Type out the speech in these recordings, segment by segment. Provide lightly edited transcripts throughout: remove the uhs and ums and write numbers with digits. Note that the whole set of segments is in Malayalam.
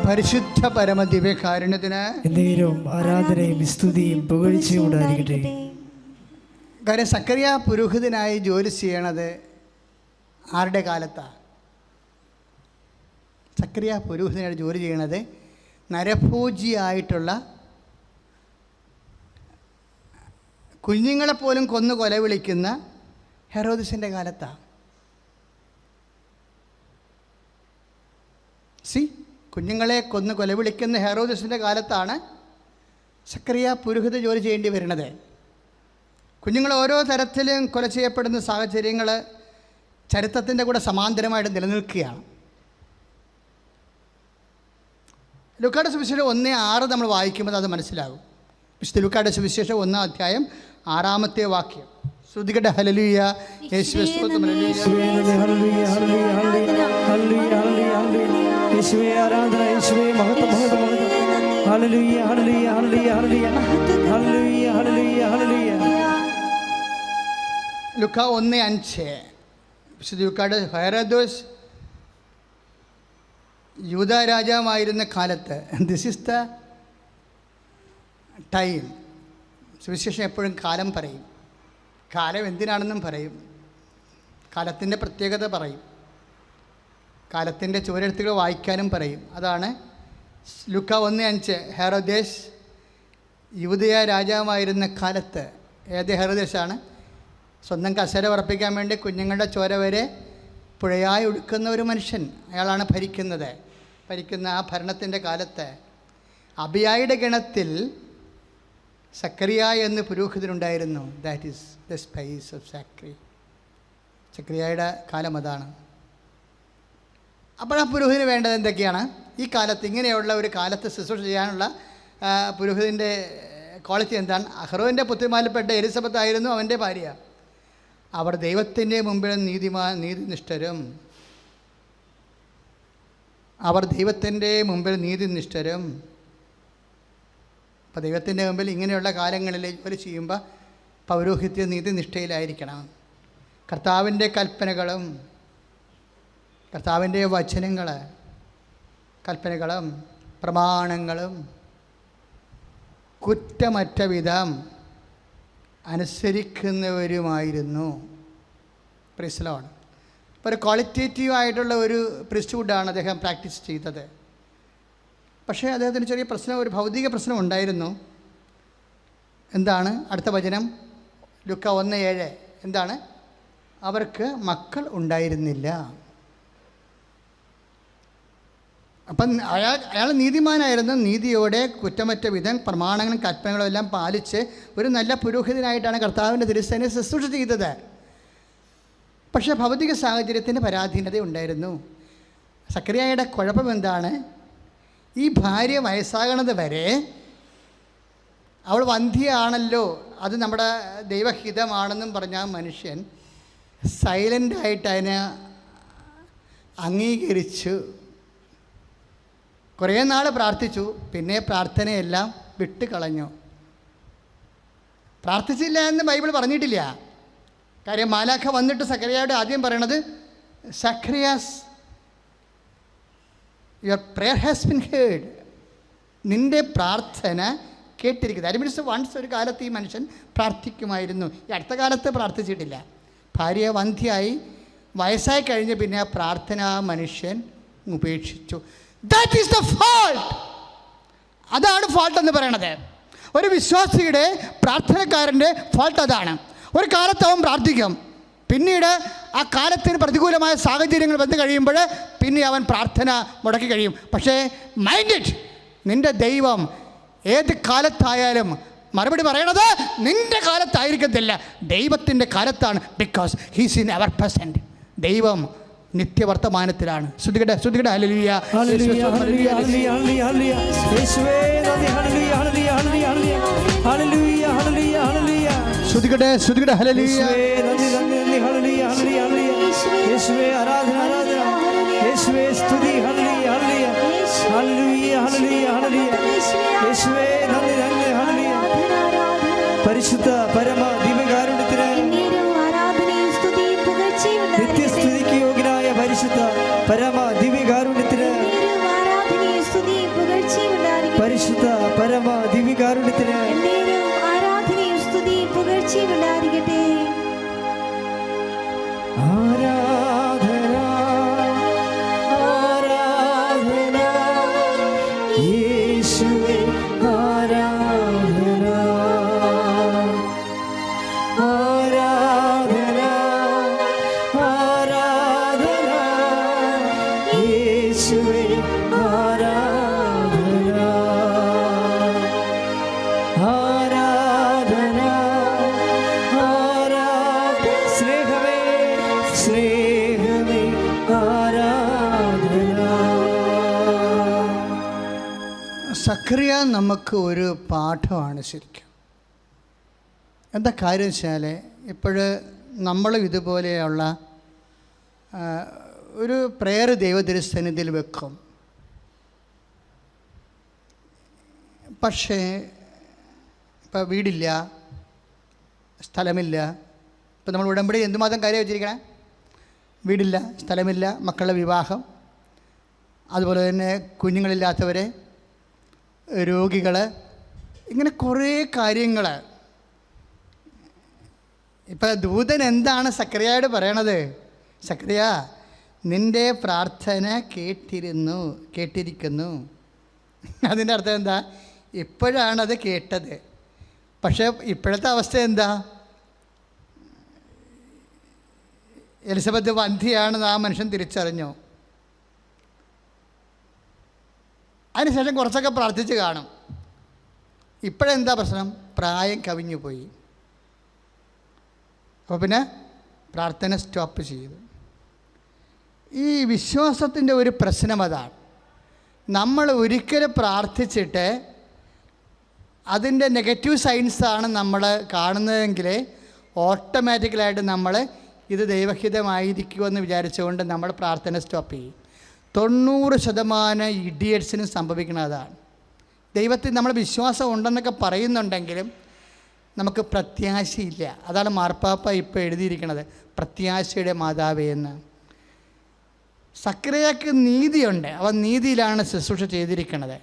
പരിശുദ്ധ പരമ ദിവ്യകാരുണ്യത്തിന് എന്നേരവും ആരാധനയും സ്തുതിയും പുകഴ്ചയും ഉണ്ടായിരിക്കട്ടെ. കാര്യം സക്കറിയ പുരോഹിതനായി ജോലി ചെയ്യണത് ആരുടെ കാലത്താണ്? സക്കറിയ പുരോഹിതനായിട്ട് ജോലി ചെയ്യണത് നരഭോജിയായിട്ടുള്ള കുഞ്ഞുങ്ങളെപ്പോലും കൊന്നു കൊല വിളിക്കുന്ന ഹെറോദസിൻ്റെ കാലത്താണ്. കുഞ്ഞുങ്ങളെ കൊന്ന് കൊലവിളിക്കുന്ന ഹെറോദസിൻ്റെ കാലത്താണ് സക്കറിയ പുരോഹിത ജോലി ചെയ്യേണ്ടി വരുന്നത്. കുഞ്ഞുങ്ങൾ ഓരോ തരത്തിലും കൊല ചെയ്യപ്പെടുന്ന സാഹചര്യങ്ങൾ ചരിത്രത്തിൻ്റെ കൂടെ സമാന്തരമായിട്ട് നിലനിൽക്കുകയാണ്. ലൂക്കായുടെ സുവിശേഷം 1:6 നമ്മൾ വായിക്കുമ്പോൾ അത് മനസ്സിലാകും. വിശുദ്ധ ലൂക്കായുടെ സുവിശേഷം 1-ാം അധ്യായം 6-ാമത്തെ വാക്യം. ശ്രുതികട ഹല്ലേലൂയ, യേശുവേ സ്തോത്രം, യേശുവേ ആരാധന, യേശുവേ മഹത്വം, മഹത്വം, മഹത്വം. ഹല്ലേലൂയ, ഹല്ലേലൂയ, ഹല്ലേലൂയ, ഹല്ലേലൂയ, ഹല്ലേലൂയ, ഹല്ലേലൂയ, ഹല്ലേലൂയ. ലൂക്ക 1:5. വിശുദ്ധ ലൂക്കായുടെ ഹെറോദോസ് യൂദ രാജാവായിരുന്ന കാലത്ത്, ദിസ് ഈസ് ദ ടൈം. സുവിശേഷം എപ്പോഴും കാലം പറയും, കാലം എന്തിനാണെന്നും പറയും, കാലത്തിൻ്റെ പ്രത്യേകത പറയും, കാലത്തിൻ്റെ ചുവരെഴുത്തുകൾ വായിക്കാനും പറയും. അതാണ് ലൂക്ക 1:5. ഹെറോദേസ് യൂദയ രാജാവായിരുന്ന കാലത്ത്. ഏത് ഹെറോദേസാണ്? സ്വന്തം കസേര ഉറപ്പിക്കാൻ വേണ്ടി കുഞ്ഞുങ്ങളുടെ ചോര വരെ പുഴയായി ഒഴുക്കുന്ന ഒരു മനുഷ്യൻ. അയാളാണ് ഭരിക്കുന്ന ആ ഭരണത്തിൻ്റെ കാലത്ത് അബിയായുടെ ഗണത്തിൽ സക്കറിയ എന്ന് പുരോഹിതനുണ്ടായിരുന്നു. That is the spice of സക്കറിയയുടെ കാലം അതാണ്. അപ്പോൾ ആ പുരോഹിതന് വേണ്ടത് എന്തൊക്കെയാണ്? ഈ കാലത്ത്, ഇങ്ങനെയുള്ള ഒരു കാലത്ത് ശുശ്രൂഷ ചെയ്യാനുള്ള പുരോഹിതൻ്റെ ക്വാളിറ്റി എന്താണ്? അഹ്റോൻ്റെ പുത്രിമാരിൽപ്പെട്ട എലിസബത്ത് ആയിരുന്നു അവൻ്റെ ഭാര്യ. അവർ ദൈവത്തിൻ്റെ മുമ്പിൽ നീതിനിഷ്ഠരും. അപ്പോൾ ദൈവത്തിൻ്റെ മുമ്പിൽ ഇങ്ങനെയുള്ള കാലങ്ങളിൽ ജോലി ചെയ്യുമ്പോൾ പൗരോഹിത്യ നീതിനിഷ്ഠയിലായിരിക്കണം. കർത്താവിൻ്റെ കൽപ്പനകളും കർത്താവിൻ്റെ കൽപ്പനകളും പ്രമാണങ്ങളും കുറ്റമറ്റ വിധം അനുസരിക്കുന്നവരുമായിരുന്നു. Praise the Lord. അപ്പോൾ ഒരു ക്വാളിറ്റേറ്റീവായിട്ടുള്ള ഒരു പ്രീസ്റ്റ്ഹുഡാണ് അദ്ദേഹം പ്രാക്ടീസ് ചെയ്തത്. പക്ഷേ അദ്ദേഹത്തിന് ചെറിയ പ്രശ്നം, ഒരു ഭൗതിക പ്രശ്നം ഉണ്ടായിരുന്നു. എന്താണ്? അടുത്ത വചനം ലൂക്ക 1:7. എന്താണ്? അവർക്ക് മക്കൾ ഉണ്ടായിരുന്നില്ല. അപ്പം അയാൾ നീതിമാനായിരുന്നു. നീതിയോടെ കുറ്റമറ്റ വിധം പ്രമാണങ്ങളും കൽപ്പനകളും എല്ലാം പാലിച്ച് ഒരു നല്ല പുരോഹിതനായിട്ടാണ് കർത്താവിൻ്റെ തിരുസേനയെ ശുശ്രൂഷ ചെയ്തത്. പക്ഷേ ഭൗതിക സാഹചര്യത്തിൻ്റെ പരാധീനത ഉണ്ടായിരുന്നു. സക്കറിയായുടെ കുഴപ്പം എന്താണ്? ഈ ഭാര്യ വയസ്സാകണത് വരെ അവൾ വന്ധ്യയാണല്ലോ, അത് നമ്മുടെ ദൈവഹിതമാണെന്നും പറഞ്ഞ ആ മനുഷ്യൻ സൈലൻ്റായിട്ട് അതിനെ അംഗീകരിച്ചു. കുറേ നാൾ പ്രാർത്ഥിച്ചു, പിന്നെ പ്രാർത്ഥനയെല്ലാം വിട്ടുകളഞ്ഞു. പ്രാർത്ഥിച്ചില്ല എന്ന് ബൈബിൾ പറഞ്ഞിട്ടില്ല. കാര്യം മാലാഖ വന്നിട്ട് സക്കറിയായോട് ആദ്യം പറയണത്, Zacharias, your prayer has been heard. നിൻ്റെ പ്രാർത്ഥന കേട്ടിരിക്കുന്നത്. അത് മീൻസ് വൺസ് ഒരു കാലത്ത് ഈ മനുഷ്യൻ പ്രാർത്ഥിക്കുമായിരുന്നു. ഈ അടുത്ത കാലത്ത് പ്രാർത്ഥിച്ചിട്ടില്ല. ഭാര്യ വന്ധ്യയായി വയസ്സായി കഴിഞ്ഞ് പിന്നെ ആ പ്രാർത്ഥന ആ മനുഷ്യൻ ഉപേക്ഷിച്ചു. That is the fault. അതാണ് ഫാൾട്ട് എന്ന് പറയണത്. ഒരു വിശ്വാസിയുടെ പ്രാർത്ഥനക്കാരൻ്റെ ഫാൾട്ട് അതാണ്. ഒരു കാലത്ത് അവൻ പ്രാർത്ഥിക്കും, പിന്നീട് ആ കാലത്തിന് പ്രതികൂലമായ സാഹചര്യങ്ങൾ വന്നു കഴിയുമ്പോൾ പിന്നെ അവൻ പ്രാർത്ഥന മുടക്കി കഴിയും. പക്ഷേ മൈൻഡ് ഇറ്റ്, നിൻ്റെ ദൈവം ഏത് കാലത്തായാലും മറുപടി പറയണത് നിൻ്റെ കാലത്തായിരിക്കത്തില്ല, ദൈവത്തിൻ്റെ കാലത്താണ്. Because he's in our present. ദൈവം നിത്യവർത്തമാനത്തിലാണ്. ശ്രുതികട ഹല്ലേലൂയ, ഹല്ലേലൂയ, ഹല്ലേലൂയ, ഹല്ലേലൂയ, ഹല്ലേലൂയ. യേശുവേ നന്ദി, ഹല്ലേലൂയ, ഹല്ലേലൂയ, ഹല്ലേലൂയ, ഹല്ലേലൂയ, ഹല്ലേലൂയ, ഹല്ലേലൂയ. ശ്രുതികട ഹല്ലേലൂയ, യേശുവേ നന്ദി, നന്ദി, നന്ദി, ഹല്ലേലൂയ, ഹല്ലേലൂയ, ഹല്ലേലൂയ. യേശുവേ ആരാധന, ആരാധന. യേശുവേ സ്തുതി, ഹല്ലേലൂയ, ഹല്ലേലൂയ, ഹല്ലേലൂയ, ഹല്ലേലൂയ, ഹല്ലേലൂയ. യേശുവേ നന്ദി, നന്ദി, ഹല്ലേലൂയ. പരിശുദ്ധ പരമ ദിവ്യകാരുണ്യത്തിന് നിത്യസ്തുതിക്ക് യോഗ്യനായ പരിശുദ്ധ പരമ ദിവ്യകാരുണ്യത്തിന് പരിശുദ്ധ പരമ ദിവ്യകാരുണ്യത്തിന് ആരാധനയും സ്തുതിയും പുകഴ്ചയും ഉണ്ടായിരിക്കട്ടെ. ആരാധന ആരാധന യേശുവേ ആരാധന ആരാധന ആരാധന യേശുവേ ആരാധന ആരാധന ആരാധന സ്നേഹമേ സ്നേഹമേ ആരാധന. സഖറിയ നമുക്ക് ഒരു പാഠമാണ് ശരിക്കും. എന്താ കാര്യം വെച്ചാൽ ഇപ്പോൾ നമ്മളും ഇതുപോലെയുള്ള ഒരു പ്രേയർ ദൈവതിരുസന്നിധിയിൽ വെക്കും. പക്ഷേ ഇപ്പോൾ വീടില്ല, സ്ഥലമില്ല. ഇപ്പോൾ നമ്മൾ ഉടമ്പടി എന്തുമാത്രം കാര്യം വെച്ചിരിക്കണേ? വീടില്ല, സ്ഥലമില്ല, മക്കളുടെ വിവാഹം, അതുപോലെ തന്നെ കുഞ്ഞുങ്ങളില്ലാത്തവർ, രോഗികൾ, ഇങ്ങനെ കുറേ കാര്യങ്ങൾ. ഇപ്പം ദൂതൻ എന്താണ് സക്കറിയയോട് പറയണത്? സക്കറിയ, നിൻ്റെ പ്രാർത്ഥന കേട്ടിരിക്കുന്നു. അതിൻ്റെ അർത്ഥം എന്താ? ഇപ്പോഴാണത് കേട്ടത്. പക്ഷേ ഇപ്പോഴത്തെ അവസ്ഥ എന്താ? എലിസബത്ത് വന്ധ്യയാണെന്ന് ആ മനുഷ്യൻ തിരിച്ചറിഞ്ഞു. അതിനുശേഷം കുറച്ചൊക്കെ പ്രാർത്ഥിച്ച് കാണും. ഇപ്പോഴെന്താ പ്രശ്നം? പ്രായം കവിഞ്ഞു പോയി. അപ്പോൾ പിന്നെ പ്രാർത്ഥന സ്റ്റോപ്പ് ചെയ്തു. ഈ വിശ്വാസത്തിൻ്റെ ഒരു പ്രശ്നം അതാണ്. നമ്മൾ ഒരിക്കലും പ്രാർത്ഥിച്ചിട്ട് അതിൻ്റെ നെഗറ്റീവ് സൈൻസാണ് നമ്മൾ കാണുന്നതെങ്കിൽ ഓട്ടോമാറ്റിക്കലായിട്ട് നമ്മൾ ഇത് ദൈവഹിതമായിരിക്കുമെന്ന് വിചാരിച്ചുകൊണ്ട് നമ്മൾ പ്രാർത്ഥന സ്റ്റോപ്പ് ചെയ്യും. 90% ഇഡിയറ്റ്സിനും സംഭവിക്കുന്നതാണ്. ദൈവത്തിൽ നമ്മൾ വിശ്വാസം ഉണ്ടെന്നൊക്കെ പറയുന്നുണ്ടെങ്കിലും നമുക്ക് പ്രത്യാശയില്ല. അതാണ് മാർപ്പാപ്പ ഇപ്പോൾ എഴുതിയിരിക്കുന്നത്, പ്രത്യാശയുടെ മാതാവേ എന്ന്. സക്കറിയയ്ക്ക് നീതിയുണ്ട്. അവൻ നീതിയിലാണ് ശുശ്രൂഷ ചെയ്തിരിക്കുന്നത്,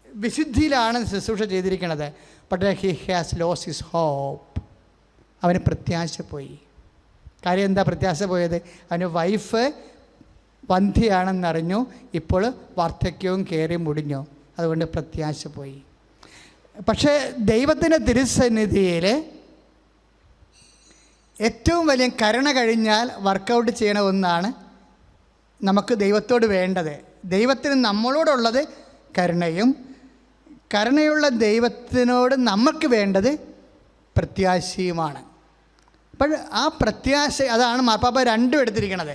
വിശുദ്ധിയിലാണ് ശുശ്രൂഷ ചെയ്തിരിക്കുന്നത്. But he has lost his hope. അവന് പ്രത്യാശ പോയി. കാര്യം എന്താ പ്രത്യാശ പോയത്? അവന് വൈഫ് വന്ധ്യയാണെന്നറിഞ്ഞു, ഇപ്പോൾ വാർദ്ധക്യവും കയറി മുടിഞ്ഞു, അതുകൊണ്ട് പ്രത്യാശ പോയി. പക്ഷേ ദൈവത്തിൻ്റെ തിരുസന്നിധിയിൽ ഏറ്റവും വലിയ കരുണ കഴിഞ്ഞാൽ വർക്കൗട്ട് ചെയ്യണ ഒന്നാണ് നമുക്ക് ദൈവത്തോട് വേണ്ടത്. ദൈവത്തിന് നമ്മളോടുള്ളത് കരുണയും, കരുണയുള്ള ദൈവത്തിനോട് നമുക്ക് വേണ്ടത് പ്രത്യാശയുമാണ്. അപ്പോൾ ആ പ്രത്യാശ, അതാണ് മാർപ്പാപ്പ രണ്ടും എടുത്തിരിക്കണത്,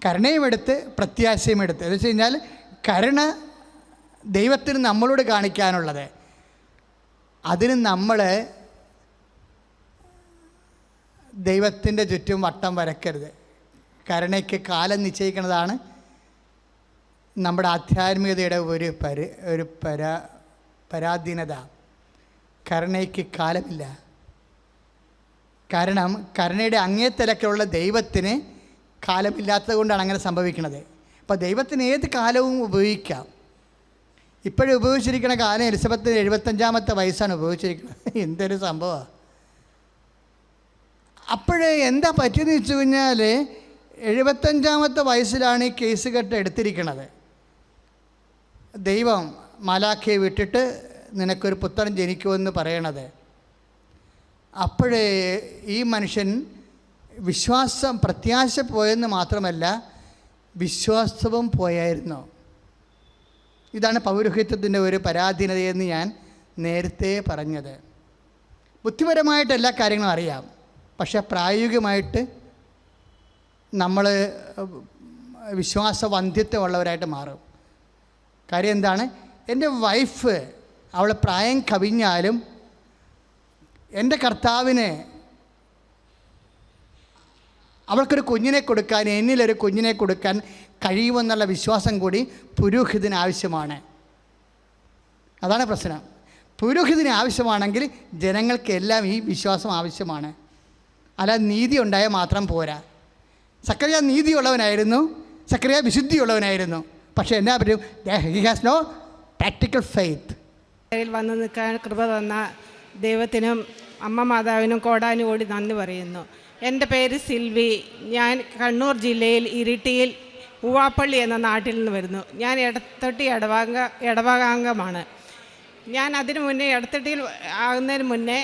കരുണയും എടുത്ത് പ്രത്യാശയും എടുത്ത്. എന്ന് വെച്ച് കഴിഞ്ഞാൽ കരുണ ദൈവത്തിന് നമ്മളോട് കാണിക്കാനുള്ളത്, അതിന് നമ്മൾ ദൈവത്തിൻ്റെ ചുറ്റും വട്ടം വരക്കരുത്. കരുണയ്ക്ക് കാലം നിശ്ചയിക്കുന്നതാണ് നമ്മുടെ ആധ്യാത്മികതയുടെ ഒരു പരാധീനത. കരുണയ്ക്ക് കാലമില്ല. കാരണം കരുണയുടെ അങ്ങേത്തലക്കുള്ള ദൈവത്തിന് കാലമില്ലാത്തത് കൊണ്ടാണ് അങ്ങനെ സംഭവിക്കുന്നത്. അപ്പോൾ ദൈവത്തിന് ഏത് കാലവും ഉപയോഗിക്കാം. ഇപ്പോഴും ഉപയോഗിച്ചിരിക്കുന്ന കാലം എലിസബത്തിന് 75-ാമത്തെ വയസ്സാണ് ഉപയോഗിച്ചിരിക്കുന്നത്. എന്തൊരു സംഭവമാണ്! അപ്പോഴേ എന്താ പറ്റിയെന്ന് വെച്ച് കഴിഞ്ഞാൽ 75-ാമത്തെ വയസ്സിലാണ് ഈ കേസ് കെട്ട് എടുത്തിരിക്കുന്നത്. ദൈവം മാലാഖയെ വിട്ടിട്ട് നിനക്കൊരു പുത്രൻ ജനിക്കുമെന്ന് പറയണത്. അപ്പോഴേ ഈ മനുഷ്യൻ വിശ്വാസം, പ്രത്യാശ പോയെന്ന് മാത്രമല്ല വിശ്വാസവും പോയായിരുന്നു. ഇതാണ് പൗരോഹിത്യത്തിൻ്റെ ഒരു പരാധീനതയെന്ന് ഞാൻ നേരത്തെ പറഞ്ഞത്. ബുദ്ധിപരമായിട്ട് എല്ലാ കാര്യങ്ങളും അറിയാം, പക്ഷേ പ്രായോഗികമായിട്ട് നമ്മൾ വിശ്വാസവന്ധ്യത്വമുള്ളവരായിട്ട് മാറും. കാര്യം എന്താണ്? എൻ്റെ വൈഫ്, അവൾ പ്രായം കവിഞ്ഞാലും എൻ്റെ കർത്താവിന് അവൾക്കൊരു കുഞ്ഞിനെ കൊടുക്കാൻ, എന്നിലൊരു കുഞ്ഞിനെ കൊടുക്കാൻ കഴിയുമെന്നുള്ള വിശ്വാസം കൂടി പുരോഹിതന് ആവശ്യമാണ്. അതാണ് പ്രശ്നം. പുരോഹിതന് ആവശ്യമാണെങ്കിൽ ജനങ്ങൾക്കെല്ലാം ഈ വിശ്വാസം ആവശ്യമാണ്. അല്ലാതെ നീതി ഉണ്ടായാൽ മാത്രം പോരാ. സക്കറിയ നീതിയുള്ളവനായിരുന്നു, സക്കറിയ വിശുദ്ധിയുള്ളവനായിരുന്നു. പക്ഷേ എന്നാ പറ്റും? He has no practical faith. വന്ന് നിൽക്കാൻ കൃപ തന്ന ദൈവത്തിനും അമ്മ മാതാവിനും കോടാനുകോടി നന്ദി പറയുന്നു. എൻ്റെ പേര് സിൽവി. ഞാൻ കണ്ണൂർ ജില്ലയിൽ ഇരിട്ടിയിൽ ഉവാപ്പള്ളി എന്ന നാട്ടിൽ നിന്ന് വരുന്നു. ഞാൻ എടത്തൊട്ടി ഇടവകാംഗമാണ്. ഞാൻ അതിനു മുന്നേ എടത്തൊട്ടിയിൽ ആകുന്നതിന് മുന്നേ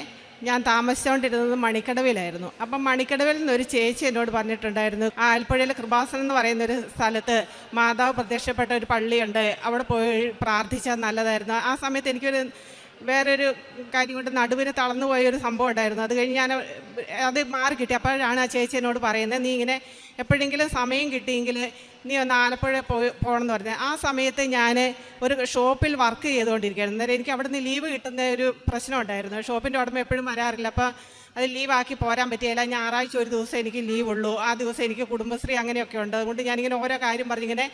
ഞാൻ താമസിച്ചുകൊണ്ടിരുന്നത് മണിക്കടവിലായിരുന്നു. അപ്പം മണിക്കടവിൽ നിന്നൊരു ചേച്ചി എന്നോട് പറഞ്ഞിട്ടുണ്ടായിരുന്നു, ആലപ്പുഴയിലെ കൃപാസനം എന്ന് പറയുന്നൊരു സ്ഥലത്ത് മാതാവ് പ്രത്യക്ഷപ്പെട്ട ഒരു പള്ളിയുണ്ട്, അവിടെ പോയി പ്രാർത്ഥിച്ചാൽ നല്ലതായിരുന്നു. ആ സമയത്ത് എനിക്കൊരു വേറൊരു കാര്യം കൊണ്ട് നടുവിന് തളർന്നു പോയൊരു സംഭവം ഉണ്ടായിരുന്നു. അത് കഴിഞ്ഞ് ഞാൻ അത് മാറി കിട്ടി. അപ്പോഴാണ് ആ ചേച്ചി എന്നോട് പറയുന്നത്, നീ ഇങ്ങനെ എപ്പോഴെങ്കിലും സമയം കിട്ടിയെങ്കിൽ നീ ഒന്ന് ആലപ്പുഴ പോകണമെന്ന് പറഞ്ഞത്. ആ സമയത്ത് ഞാൻ ഒരു ഷോപ്പിൽ വർക്ക് ചെയ്തുകൊണ്ടിരിക്കുകയായിരുന്നു. അന്നേരം എനിക്ക് അവിടെ നിന്ന് ലീവ് കിട്ടുന്ന ഒരു പ്രശ്നം ഉണ്ടായിരുന്നു. ഷോപ്പിൻ്റെ ഉടമ എപ്പോഴും വരാറില്ല. അപ്പോൾ അത് ലീവാക്കി പോരാൻ പറ്റിയില്ല. ഞായറാഴ്ച ഒരു ദിവസം എനിക്ക് ലീവുള്ളൂ. ആ ദിവസം എനിക്ക് കുടുംബശ്രീ അങ്ങനെയൊക്കെ ഉണ്ട്. അതുകൊണ്ട് ഞാനിങ്ങനെ ഓരോ കാര്യം പറഞ്ഞിങ്ങനെ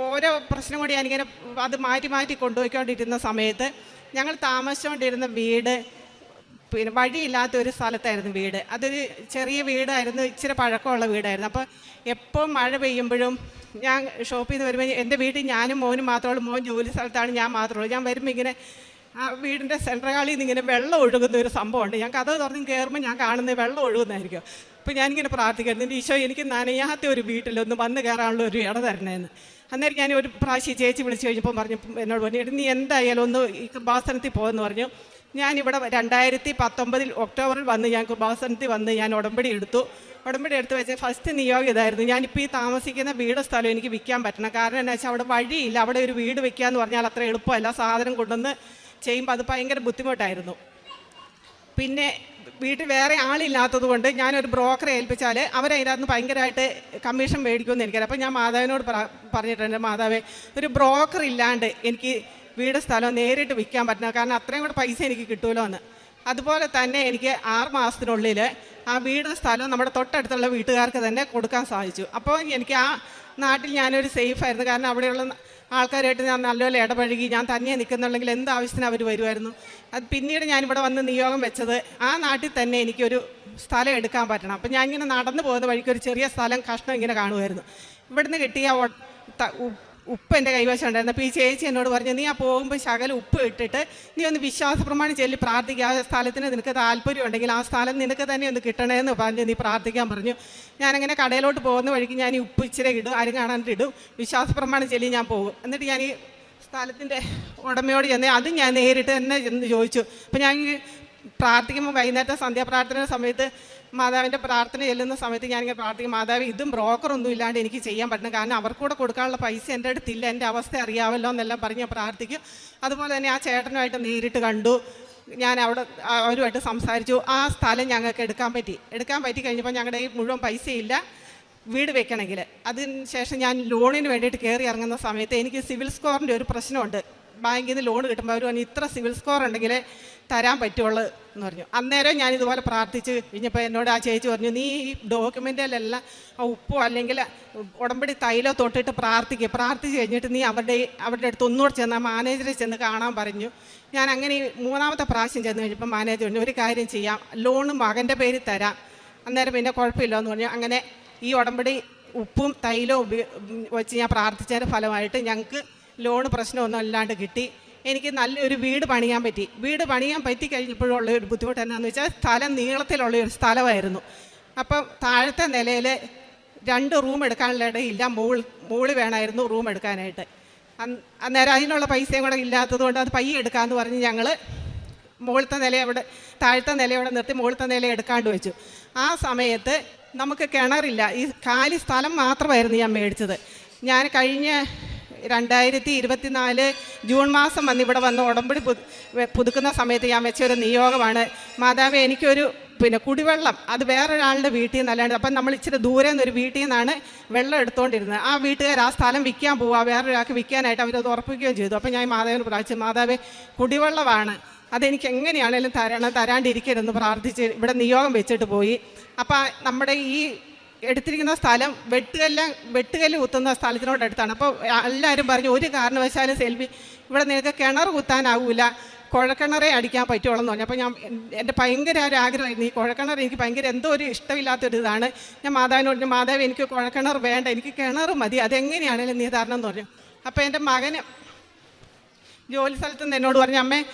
ഓരോ പ്രശ്നം കൂടി ഞാനിങ്ങനെ അത് മാറ്റി കൊണ്ടുപോയിക്കൊണ്ടിരുന്ന സമയത്ത് ഞങ്ങൾ താമസിച്ചുകൊണ്ടിരുന്ന വീട് പിന്നെ വഴിയില്ലാത്ത ഒരു സ്ഥലത്തായിരുന്നു വീട്. അതൊരു ചെറിയ വീടായിരുന്നു, ഇച്ചിരി പഴക്കമുള്ള വീടായിരുന്നു. അപ്പോൾ എപ്പോൾ മഴ പെയ്യുമ്പോഴും ഞാൻ ഷോപ്പിൽ നിന്ന് വരുമ്പോൾ എൻ്റെ വീട്ടിൽ ഞാനും മോനും മാത്രമേ ഉള്ളൂ. മോൻ ജോലി സ്ഥലത്താണ്, ഞാൻ മാത്രമേ ഉള്ളൂ. ഞാൻ വരുമ്പോൾ ഇങ്ങനെ ആ വീടിൻ്റെ സെൻട്രൽ ഹാളിൽ നിന്ന് ഇങ്ങനെ വെള്ളം ഒഴുകുന്ന ഒരു സംഭവമുണ്ട്. ഞാൻ കഥ തുറന്ന് കയറുമ്പോൾ ഞാൻ കാണുന്നത് വെള്ളം ഒഴുകുന്നതായിരിക്കും. അപ്പോൾ ഞാനിങ്ങനെ പ്രാർത്ഥിക്കുന്നു, എൻ്റെ ഈശോ എനിക്ക് നനയാത്ത ഒരു വീട്ടിലൊന്ന് വന്ന് കയറാനുള്ള ഒരു ഇട തരണേന്ന്. അന്നേരം ഞാൻ ഒരു പ്രാവശ്യം ചേച്ചി വിളിച്ച് കഴിഞ്ഞപ്പോൾ എന്നോട് പറഞ്ഞു, നീ എന്തായാലും ഒന്ന് ഈ കൃപാസനത്തിൽ പോകുമെന്ന് പറഞ്ഞു. ഞാനിവിടെ 2019 ഒക്ടോബറിൽ വന്ന് ഞാൻ കൃപാസനത്തിൽ വന്ന് ഞാൻ ഉടമ്പടി എടുത്ത് വെച്ച് ഫസ്റ്റ് നിയോഗം ഇതായിരുന്നു, ഞാനിപ്പോൾ ഈ താമസിക്കുന്ന വീട് സ്ഥലം എനിക്ക് വിൽക്കാൻ പറ്റണം. കാരണം എന്താ വെച്ചാൽ അവിടെ വഴിയില്ല. അവിടെ ഒരു വീട് വെക്കുകയെന്ന് പറഞ്ഞാൽ അത്ര എളുപ്പമല്ല. സാധനം കൊണ്ടുവന്ന് ചെയ്യുമ്പോൾ അത് ഭയങ്കര ബുദ്ധിമുട്ടായിരുന്നു. പിന്നെ വീട്ടിൽ വേറെ ആളില്ലാത്തത് കൊണ്ട് ഞാനൊരു ബ്രോക്കറെ ഏൽപ്പിച്ചാൽ അവരതിനകത്ത് ഭയങ്കരമായിട്ട് കമ്മീഷൻ മേടിക്കുമെന്ന് എനിക്കറിയാം. അപ്പോൾ ഞാൻ മാതാവിനോട് പറഞ്ഞിട്ടുണ്ട്, മാതാവേ ഒരു ബ്രോക്കർ ഇല്ലാണ്ട് എനിക്ക് വീട് സ്ഥലം നേരിട്ട് വിൽക്കാൻ പറ്റണം, കാരണം അത്രയും കൂടെ പൈസ എനിക്ക് കിട്ടുമല്ലോ എന്ന്. അതുപോലെ തന്നെ എനിക്ക് 6 മാസത്തിനുള്ളിൽ ആ വീട് സ്ഥലം നമ്മുടെ തൊട്ടടുത്തുള്ള വീട്ടുകാർക്ക് തന്നെ കൊടുക്കാൻ സാധിച്ചു. അപ്പോൾ എനിക്ക് ആ നാട്ടിൽ ഞാനൊരു സേഫായിരുന്നു. കാരണം അവിടെയുള്ള ആൾക്കാരായിട്ട് ഞാൻ നല്ലപോലെ ഇടപഴകി. ഞാൻ തന്നെ നിൽക്കുന്നുണ്ടെങ്കിൽ എന്ത് ആവശ്യത്തിന് അവർ വരുമായിരുന്നു. അത് പിന്നീട് ഞാനിവിടെ വന്ന് നിയോഗം വെച്ചത് ആ നാട്ടിൽ തന്നെ എനിക്കൊരു സ്ഥലം എടുക്കാൻ പറ്റണം. അപ്പം ഞാനിങ്ങനെ നടന്നു പോകുന്ന വഴിക്ക് ഒരു ചെറിയ സ്ഥലം കഷ്ണം ഇങ്ങനെ കാണുമായിരുന്നു. ഇവിടുന്ന് കിട്ടിയ ഉപ്പ് എൻ്റെ കൈവശം ഉണ്ടായിരുന്നു. അപ്പോൾ ഈ ചേച്ചി എന്നോട് പറഞ്ഞു, നീ ആ പോകുമ്പോൾ ശകലം ഉപ്പ് ഇട്ടിട്ട് നീ ഒന്ന് വിശ്വാസ പ്രമാണം ചൊല്ലി പ്രാർത്ഥിക്കുക. ആ സ്ഥലത്തിന് നിനക്ക് താല്പര്യം ഉണ്ടെങ്കിൽ ആ സ്ഥലം നിനക്ക് തന്നെ ഒന്ന് കിട്ടണമെന്ന് പറഞ്ഞ് നീ പ്രാർത്ഥിക്കാൻ പറഞ്ഞു. ഞാനങ്ങനെ കടയിലോട്ട് പോകുന്ന വഴിക്ക് ഞാൻ ഈ ഉപ്പ് ഇച്ചിരി ഇടും, ആരും കാണാണ്ട് ഇടും, വിശ്വാസ പ്രമാണം ചൊല്ലി ഞാൻ പോകും. എന്നിട്ട് ഞാൻ ഈ സ്ഥലത്തിൻ്റെ ഉടമയോട് ചെന്ന് അതും ഞാൻ നേരിട്ട് തന്നെ ചെന്ന് ചോദിച്ചു. അപ്പോൾ ഞാൻ പ്രാർത്ഥിക്കുമ്പോൾ വൈകുന്നേരത്തെ സന്ധ്യാപ്രാർത്ഥന സമയത്ത് മാതാവിൻ്റെ പ്രാർത്ഥന ചെല്ലുന്ന സമയത്ത് ഞാനിങ്ങനെ പ്രാർത്ഥിക്കും, മാതാവ് ഇതും ബ്രോക്കറൊന്നും ഇല്ലാണ്ട് എനിക്ക് ചെയ്യാൻ പറ്റണം, കാരണം അവർക്കൂടെ കൊടുക്കാനുള്ള പൈസ എൻ്റെ അടുത്തില്ല, എൻ്റെ അവസ്ഥ അറിയാമല്ലോ എന്നെല്ലാം പറഞ്ഞ് ഞാൻ പ്രാർത്ഥിക്കും. അതുപോലെ തന്നെ ആ ചേട്ടനുമായിട്ട് നേരിട്ട് കണ്ടു. ഞാൻ അവരുമായിട്ട് സംസാരിച്ചു. ആ സ്ഥലം ഞങ്ങൾക്ക് എടുക്കാൻ പറ്റി കഴിഞ്ഞപ്പോൾ ഞങ്ങളുടെ ഈ മുഴുവൻ പൈസയില്ല വീട് വെക്കണമെങ്കിൽ. അതിന് ശേഷം ഞാൻ ലോണിന് വേണ്ടിയിട്ട് കയറി ഇറങ്ങുന്ന സമയത്ത് എനിക്ക് സിവിൽ സ്കോറിൻ്റെ ഒരു പ്രശ്നമുണ്ട്. ബാങ്കിൽ നിന്ന് ലോൺ കിട്ടുമ്പോൾ അവർ പറഞ്ഞു ഇത്ര സിവിൽ സ്കോർ ഉണ്ടെങ്കിൽ തരാൻ പറ്റുള്ളൂ എന്ന് പറഞ്ഞു. അന്നേരം ഞാനിതുപോലെ പ്രാർത്ഥിച്ച് കഴിഞ്ഞപ്പോൾ എന്നോട് ആ ചേച്ചി പറഞ്ഞു, നീ ഈ ഡോക്യുമെൻറ്റിലെല്ലാം ആ ഉപ്പോ അല്ലെങ്കിൽ ഉടമ്പടി തൈലോ തൊട്ടിട്ട് പ്രാർത്ഥിച്ച് കഴിഞ്ഞിട്ട് നീ അവരുടെ അടുത്ത് ഒന്നുകൂടെ ചെന്ന് ആ മാനേജറെ ചെന്ന് കാണാൻ പറഞ്ഞു. ഞാൻ അങ്ങനെ 3ാമത്തെ പ്രാവശ്യം ചെന്ന് കഴിഞ്ഞപ്പോൾ മാനേജർ പറഞ്ഞു, ഒരു കാര്യം ചെയ്യാം, ലോണ് മകൻ്റെ പേരിൽ തരാം, അന്നേരം പിന്നെ കുഴപ്പമില്ല എന്ന് പറഞ്ഞു. അങ്ങനെ ഈ ഉടമ്പടി ഉപ്പും തൈലവും വെച്ച് ഞാൻ പ്രാർത്ഥിച്ചതിൻ്റെ ഫലമായിട്ട് ഞങ്ങൾക്ക് ലോണ് പ്രശ്നമൊന്നും അല്ലാണ്ട് കിട്ടി. എനിക്ക് നല്ലൊരു വീട് പണിയാൻ പറ്റി കഴിഞ്ഞപ്പോഴുള്ള ഒരു ബുദ്ധിമുട്ട് എന്നാന്ന് വെച്ചാൽ സ്ഥലം നീളത്തിലുള്ള ഒരു സ്ഥലമായിരുന്നു. അപ്പം താഴത്തെ നിലയിൽ 2 റൂം എടുക്കാനുള്ള ഇടയില്ല, മുകളിൽ വേണമായിരുന്നു റൂം എടുക്കാനായിട്ട്. അന്നേരം അതിനുള്ള പൈസയും കൂടെ ഇല്ലാത്തത് കൊണ്ട് അത് പയ്യെ എടുക്കാമെന്ന് പറഞ്ഞ് ഞങ്ങൾ താഴത്തെ നില അവിടെ നിർത്തി മുകളിലത്തെ നില എടുക്കാണ്ട് വെച്ചു. ആ സമയത്ത് നമുക്ക് കിണറില്ല, ഈ കാലി സ്ഥലം മാത്രമായിരുന്നു ഞാൻ മേടിച്ചത്. ഞാൻ കഴിഞ്ഞ 2024 ജൂൺ മാസം ഇവിടെ വന്ന് ഉടമ്പടി പുതുക്കുന്ന സമയത്ത് ഞാൻ വെച്ചൊരു നിയോഗമാണ്, മാതാവേ എനിക്കൊരു കുടിവെള്ളം അത് വേറൊരാളുടെ വീട്ടിൽ നിന്നല്ലാണ്ട്, അപ്പം നമ്മൾ ഇച്ചിരി ദൂരെ നിന്നൊരു വീട്ടിൽ നിന്നാണ് വെള്ളം എടുത്തുകൊണ്ടിരുന്നത്. ആ വീട്ടുകാർ ആ സ്ഥലം വിൽക്കാൻ പോവുക, വേറൊരാൾക്ക് വിൽക്കാനായിട്ട് അവരത് ഉറപ്പിക്കുകയും ചെയ്തു. അപ്പം ഞാൻ മാതാവിന് പ്രാർത്ഥിച്ചു, മാതാവേ കുടിവെള്ളമാണ് അതെനിക്ക് എങ്ങനെയാണേലും തരാണ്ടിരിക്കരുതെന്ന് പ്രാർത്ഥിച്ച് ഇവിടെ നിയോഗം വെച്ചിട്ട് പോയി. അപ്പം നമ്മുടെ ഈ എടുത്തിരിക്കുന്ന സ്ഥലം വെട്ടുകല്ല് കുത്തുന്ന സ്ഥലത്തിനോടടുത്താണ്. അപ്പോൾ എല്ലാവരും പറഞ്ഞു, ഒരു കാരണവശാലും സെൽവി ഇവിടെ നിനക്ക് കിണർ കുത്താനാവില്ല, കുഴക്കിണറേ അടിക്കാൻ പറ്റുള്ളൂ എന്ന് പറഞ്ഞു. അപ്പോൾ എൻ്റെ ഭയങ്കര ഒരു ആഗ്രഹമായിരുന്നു ഈ കുഴക്കിണർ. എനിക്ക് ഭയങ്കര എന്തോ ഒരു ഇഷ്ടമില്ലാത്തൊരിതാണ്. ഞാൻ മാതാവിനോട്, മാതാവ് എനിക്ക് കുഴക്കിണർ വേണ്ട, എനിക്ക് കിണർ മതി, അതെങ്ങനെയാണേലും നീ തരണം എന്ന് പറഞ്ഞു. അപ്പോൾ എൻ്റെ ജോലി സ്ഥലത്ത് നിന്ന് എന്നോട് പറഞ്ഞു,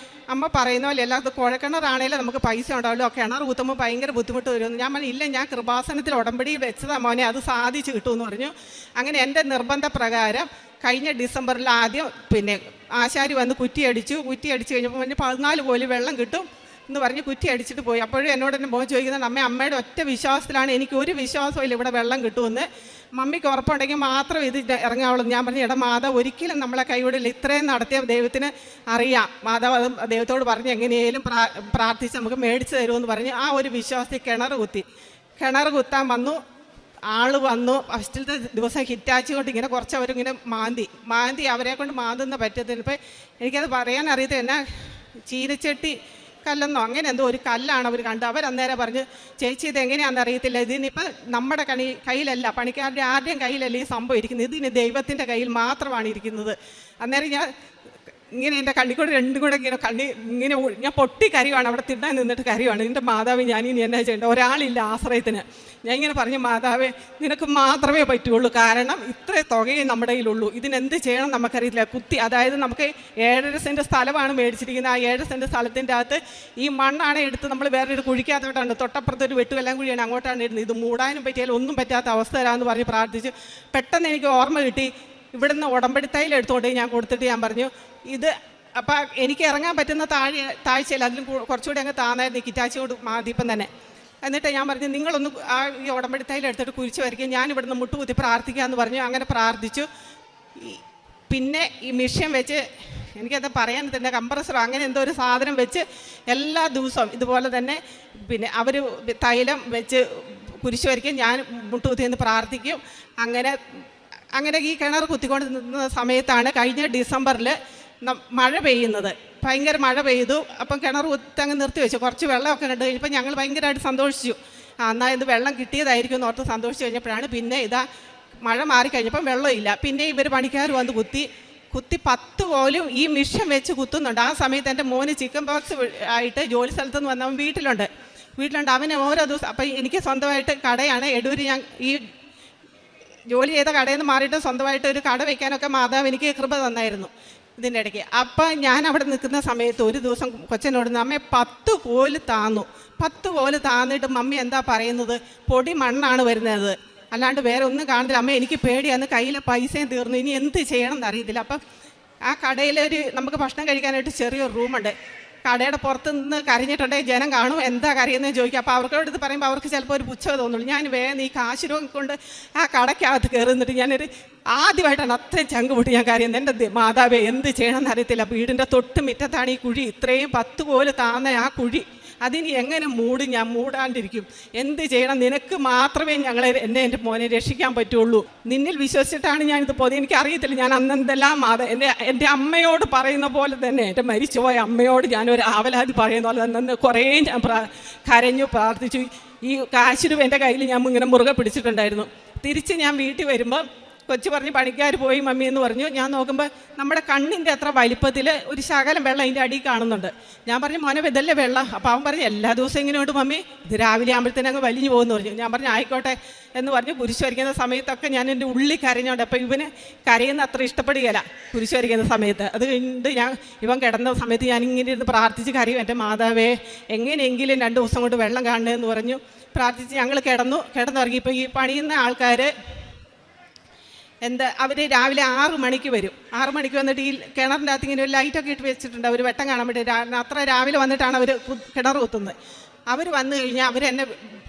അമ്മ പറയുന്ന പോലെ അല്ലാതെ കുഴക്കിണറാണേലും നമുക്ക് പൈസ ഉണ്ടാവുമല്ലോ, കിണർ കുത്തുമ്പോൾ ഭയങ്കര ബുദ്ധിമുട്ട് വരുമെന്ന്. ഞാൻ പറഞ്ഞു, ഇല്ല, ഞാൻ കൃപാസനത്തിൽ ഉടമ്പടി വെച്ചതാ മോനെ, അത് സാധിച്ചു കിട്ടുമെന്ന് പറഞ്ഞു. അങ്ങനെ എൻ്റെ നിർബന്ധപ്രകാരം കഴിഞ്ഞ ഡിസംബറിൽ ആദ്യം ആശാരി വന്ന് കുറ്റി അടിച്ചു കഴിഞ്ഞപ്പോൾ 14 കോല് വെള്ളം കിട്ടും എന്ന് പറഞ്ഞ് കുറ്റി അടിച്ചിട്ട് പോയി. അപ്പോഴും എന്നോട് തന്നെ മോൻ ചോദിക്കുന്നുണ്ട്, അമ്മയുടെ ഒറ്റ വിശ്വാസത്തിലാണ്, എനിക്കൊരു വിശ്വാസമില്ല ഇവിടെ വെള്ളം കിട്ടുമെന്ന്. മമ്മിക്ക് ഉറപ്പുണ്ടെങ്കിൽ മാത്രം ഇത് ഇറങ്ങാവുള്ളൂ. ഞാൻ പറഞ്ഞു, എടാ മാതാവ് ഒരിക്കലും നമ്മളെ കൈവിടില്ല, ഇത്രയും നടത്തിയ ദൈവത്തിന് അറിയാം, മാതാവ് അത് ദൈവത്തോട് പറഞ്ഞ് എങ്ങനെയും പ്രാർത്ഥിച്ച് നമുക്ക് മേടിച്ച് തരുമെന്ന് പറഞ്ഞ് ആ ഒരു വിശ്വാസത്തിൽ കിണർ കുത്താൻ വന്നു. ആള് വന്നു. ഫസ്റ്റിലത്തെ ദിവസം ഹിറ്റാച്ചി കൊണ്ട് ഇങ്ങനെ കുറച്ച് അവരിങ്ങനെ മാന്തി അവരെ കൊണ്ട് മാന്തുന്ന പറ്റത്തില്ല. ഇപ്പം എനിക്കത് പറയാൻ അറിയത്തില്ല, എന്നാ ചീനച്ചട്ടി കല്ലെന്നോ അങ്ങനെ എന്തോ ഒരു കല്ലാണ് അവർ കണ്ടത്. അവരന്നേരം പറഞ്ഞ്, ചേച്ചി ഇത് എങ്ങനെയാണെന്ന് അറിയത്തില്ല, ഇതിനിപ്പോൾ നമ്മുടെ കയ്യിലല്ല, പണിക്കാരുടെ ആരുടെയും കയ്യിലല്ല ഈ സംഭവം ഇരിക്കുന്നത്, ഇതിന് ദൈവത്തിൻ്റെ കയ്യിൽ മാത്രമാണ് ഇരിക്കുന്നത്. അന്നേരം ഞാൻ ഇങ്ങനെ എൻ്റെ കണ്ണിക്കൂടെ രണ്ടും കൂടെ ഇങ്ങനെ ഞാൻ പൊട്ടി കരയുവാണ്, അവിടെ തിന്നാൻ നിന്നിട്ട് കരയുവാണ്. എൻ്റെ മാതാവ്, ഞാനിനി എന്നാ ചെയ്യേണ്ടത്, ഒരാളില്ല ആശ്രയത്തിന്. ഞാൻ ഇങ്ങനെ പറഞ്ഞു, മാതാവേ നിനക്ക് മാത്രമേ പറ്റുള്ളൂ, കാരണം ഇത്ര തുകയും നമ്മുടെ കയ്യിലുള്ളൂ, ഇതിനെന്ത് ചെയ്യണം നമുക്കറിയില്ല. അതായത് നമുക്ക് 7.5 സെൻറ്റ് സ്ഥലമാണ് മേടിച്ചിരിക്കുന്നത്. ആ 7 സെൻറ്റ് സ്ഥലത്തിൻ്റെ അകത്ത് ഈ മണ്ണാണ് എടുത്ത് നമ്മൾ വേറൊരു കുഴിക്കകത്തോട്ടാണ്, തൊട്ടപ്പുറത്തൊരു വെട്ടുവെല്ലാം കുഴിയാണ്, അങ്ങോട്ടാണ് ഇടുന്നത്. ഇത് മൂടാനും പറ്റിയാലും ഒന്നും പറ്റാത്ത അവസ്ഥ തരാമെന്ന് പറഞ്ഞ് പ്രാർത്ഥിച്ചു. പെട്ടെന്ന് എനിക്ക് ഓർമ്മ കിട്ടി, ഇവിടുന്ന് ഉടമ്പടി തൈൽ എടുത്തുകൊണ്ട് ഞാൻ കൊടുത്തിട്ട് ഞാൻ പറഞ്ഞു, ഇത് അപ്പം എനിക്ക് ഇറങ്ങാൻ പറ്റുന്ന താഴ്ചയിൽ അതിലും കുറച്ചുകൂടി അങ്ങ് താന്നായിരുന്നു കിറ്റാച്ചിയോട് മാതിപ്പം തന്നെ. എന്നിട്ട് ഞാൻ പറഞ്ഞു, നിങ്ങളൊന്ന് ഈ ഉടമ്പടി തൈൽ എടുത്തിട്ട് കുരിച്ച് വരയ്ക്കുക, ഞാൻ ഇവിടുന്ന് മുട്ടുകുത്തി പ്രാർത്ഥിക്കാമെന്ന് പറഞ്ഞു. അങ്ങനെ പ്രാർത്ഥിച്ചു. പിന്നെ ഈ മിഷ്യൻ വെച്ച്, എനിക്കത് പറയാൻ തന്നെ കംപ്രസറോ അങ്ങനെ എന്തോ ഒരു സാധനം വെച്ച് എല്ലാ ദിവസവും ഇതുപോലെ തന്നെ അവർ തൈലം വെച്ച് കുരിശ് വരയ്ക്കും, ഞാൻ മുട്ടുകുത്തിയെന്ന് പ്രാർത്ഥിക്കും. അങ്ങനെ ഈ കിണർ കുത്തിക്കൊണ്ട് നിന്ന സമയത്താണ് കഴിഞ്ഞ ഡിസംബറിൽ മഴ പെയ്യുന്നത്. ഭയങ്കര മഴ പെയ്തു. അപ്പം കിണർ കുത്തങ്ങ് നിർത്തി വെച്ചു. കുറച്ച് വെള്ളമൊക്കെ കണ്ടു കഴിഞ്ഞപ്പോൾ ഞങ്ങൾ ഭയങ്കരമായിട്ട് സന്തോഷിച്ചു. എന്നാൽ ഇത് വെള്ളം കിട്ടിയതായിരിക്കും എന്ന് ഓർത്ത് സന്തോഷിച്ച് കഴിഞ്ഞപ്പോഴാണ് പിന്നെ മഴ മാറിക്കഴിഞ്ഞപ്പം വെള്ളമില്ല. പിന്നെ ഇവർ പണിക്കാർ വന്ന് കുത്തി 10 കോലും ഈ മിഷ്യൻ വെച്ച് കുത്തുന്നുണ്ട്. ആ സമയത്ത് എൻ്റെ മോന് ചിക്കൻ ബോക്സ് ആയിട്ട് ജോലി സ്ഥലത്ത് നിന്ന് വന്നവൻ വീട്ടിലുണ്ട്. അവന് ഓരോ ദിവസം, അപ്പം എനിക്ക് സ്വന്തമായിട്ട് കടയാണ് എടൂര്. ഞാൻ ഈ ജോലി ചെയ്ത കടയിൽ നിന്ന് മാറിയിട്ട് സ്വന്തമായിട്ട് ഒരു കട വയ്ക്കാനൊക്കെ മാതാവ് എനിക്ക് കൃപ തന്നായിരുന്നു ഇതിൻ്റെ ഇടയ്ക്ക്. അപ്പം ഞാൻ അവിടെ നിൽക്കുന്ന സമയത്ത് ഒരു ദിവസം കൊച്ചനോട്, അമ്മേ 10 കോല് താന്നു. 10 കോല് താന്നിട്ട് മമ്മി എന്താ പറയുന്നത്, പൊടി മണ്ണാണ് വരുന്നത്, അല്ലാണ്ട് വേറെ ഒന്നും കാണുന്നില്ല. അമ്മ എനിക്ക് പേടിയാണ്, കയ്യിലെ പൈസയും തീർന്നു, ഇനി എന്ത് ചെയ്യണം എന്നറിയത്തില്ല. അപ്പം ആ കടയിലൊരു നമുക്ക് ഭക്ഷണം കഴിക്കാനായിട്ട് ചെറിയൊരു റൂമുണ്ട്. കടയുടെ പുറത്ത് നിന്ന് കരഞ്ഞിട്ടുണ്ടെങ്കിൽ ജനം കാണും, എന്താ കരയുന്നതെന്ന് ചോദിക്കും. അപ്പോൾ അവർക്കോട് ഇത് പറയുമ്പോൾ അവർക്ക് ചിലപ്പോൾ ഒരു പുച്ഛം തോന്നുള്ളൂ. ഞാൻ വേഗം ഈ കാശുരവും കൊണ്ട് ആ കടയ്ക്കകത്ത് കയറുന്നിട്ട് ഞാനൊരു ആദ്യമായിട്ടാണ് അത്രയും ചങ്ക് പൊട്ടി ഞാൻ കരയുന്നത്. എൻ്റെ മാതാവേ എന്ത് ചെയ്യണമെന്ന് അറിയത്തില്ല. വീടിൻ്റെ തൊട്ട് മുറ്റത്താണ് ഈ കുഴി, ഇത്രയും 10 കോല് താന്ന ആ കുഴി, അതിനി എങ്ങനെ ഞാൻ മൂടാണ്ടിരിക്കും, എന്ത് ചെയ്യണം, നിനക്ക് മാത്രമേ എൻ്റെ മോനെ രക്ഷിക്കാൻ പറ്റുള്ളൂ, നിന്നിൽ വിശ്വസിച്ചിട്ടാണ് ഞാനിത് പോകുന്നത്. എനിക്കറിയത്തില്ല ഞാൻ അന്നെന്തെല്ലാം എൻ്റെ അമ്മയോട് പറയുന്ന പോലെ തന്നെ, എൻ്റെ മരിച്ചുപോയ അമ്മയോട് ഞാനൊരു ആവലാതി പറയുന്ന പോലെ തന്നെ കുറേ ഞാൻ കരഞ്ഞു പ്രാർത്ഥിച്ചു. ഈ കാശുരൂപ എൻ്റെ കയ്യിൽ ഞാൻ ഇങ്ങനെ മുറുകെ പിടിച്ചിട്ടുണ്ടായിരുന്നു. തിരിച്ച് ഞാൻ വീട്ടിൽ വരുമ്പോൾ കൊച്ചു പറഞ്ഞ് പണിക്കാർ പോയി മമ്മി എന്ന് പറഞ്ഞു. ഞാൻ നോക്കുമ്പോൾ നമ്മുടെ കണ്ണിൻ്റെ അത്ര വലിപ്പത്തിൽ ഒരു ശകലം വെള്ളം അതിൻ്റെ അടിയിൽ കാണുന്നുണ്ട്. ഞാൻ പറഞ്ഞു, മോനെ ഇതല്ലേ വെള്ളം? അപ്പോൾ അവൻ പറഞ്ഞു, എല്ലാ ദിവസവും ഇങ്ങനെയുണ്ട് മമ്മി, ഇത് രാവിലെ ആകുമ്പോഴത്തേനും അങ്ങ് വലിഞ്ഞു പോകുമെന്ന് പറഞ്ഞു. ഞാൻ പറഞ്ഞു, ആയിക്കോട്ടെ എന്ന് പറഞ്ഞ് കുരിശ് വരയ്ക്കുന്ന സമയത്തൊക്കെ ഞാൻ എൻ്റെ ഉള്ളിൽ കരഞ്ഞോണ്ട്. അപ്പോൾ ഇവന് കരയുന്ന അത്ര ഇഷ്ടപ്പെടുകയില്ല കുരിശ് വരയ്ക്കുന്ന സമയത്ത്. അത് കഴിഞ്ഞിട്ട് ഇവൻ കിടന്ന സമയത്ത് ഞാൻ ഇങ്ങനെ ഇരുന്ന് പ്രാർത്ഥിച്ച് കരയും, എൻ്റെ മാതാവേ എങ്ങനെയെങ്കിലും 2 ദിവസം കൊണ്ട് വെള്ളം കാണണമെന്ന് പറഞ്ഞു പ്രാർത്ഥിച്ച് ഞങ്ങൾ കിടന്നുറങ്ങി. ഇപ്പോൾ ഈ പണിയുന്ന ആൾക്കാർ അവർ രാവിലെ 6 മണിക്ക് വരും. 6 മണിക്ക് വന്നിട്ട് ഈ കിണറിൻ്റെ അകത്ത് ഇങ്ങനെ ഒരു ലൈറ്റൊക്കെ ഇട്ട് വെച്ചിട്ടുണ്ട്, അവർ വെട്ടം കാണാൻ വേണ്ടി. അത്ര രാവിലെ വന്നിട്ടാണ് അവർ കിണർ കുത്തുന്നത്. അവർ വന്നു കഴിഞ്ഞാൽ അവരെന്നെ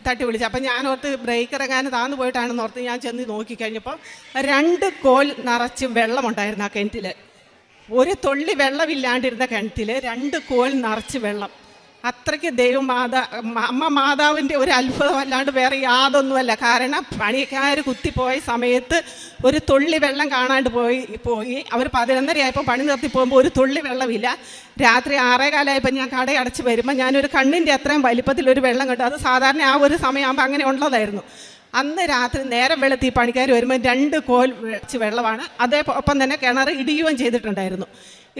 തട്ടി വിളിച്ചു. അപ്പം ഞാനോർത്ത് ബ്രേക്ക് ഇറങ്ങാൻ താന്നു പോയിട്ടാണെന്ന് ഓർത്ത് ഞാൻ ചെന്ന് നോക്കിക്കഴിഞ്ഞപ്പോൾ 2 കോൽ നിറച്ച് വെള്ളമുണ്ടായിരുന്നു ആ കിണറ്റിൽ. ഒരു തുള്ളി വെള്ളമില്ലാണ്ടിരുന്ന കിണറ്റിൽ 2 കോൽ നിറച്ച് വെള്ളം. അത്രയ്ക്ക് അമ്മ മാതാവിൻ്റെ ഒരു അത്ഭുതം അല്ലാണ്ട് വേറെ യാതൊന്നുമല്ല. കാരണം പണിക്കാർ കുത്തിപ്പോയ സമയത്ത് ഒരു തുള്ളി വെള്ളം കാണാണ്ട് പോയി അവർ 11:30 ആയപ്പോൾ പണി നിർത്തി പോകുമ്പോൾ ഒരു തുള്ളി വെള്ളമില്ല. രാത്രി 6:15 ഞാൻ കട അടച്ച് വരുമ്പോൾ ഞാനൊരു കണ്ണിൻ്റെ അത്രയും വലിപ്പത്തിലൊരു വെള്ളം കണ്ടു. അത് സാധാരണ ആ ഒരു സമയമാകുമ്പോൾ അങ്ങനെ ഉള്ളതായിരുന്നു. അന്ന് രാത്രി നേരം വെളുത്തി പണിക്കാർ വരുമ്പോൾ 2 കോൽ വെച്ച് വെള്ളമാണ്. അതേപ്പം തന്നെ കിണർ ഇടിയുകയും ചെയ്തിട്ടുണ്ടായിരുന്നു.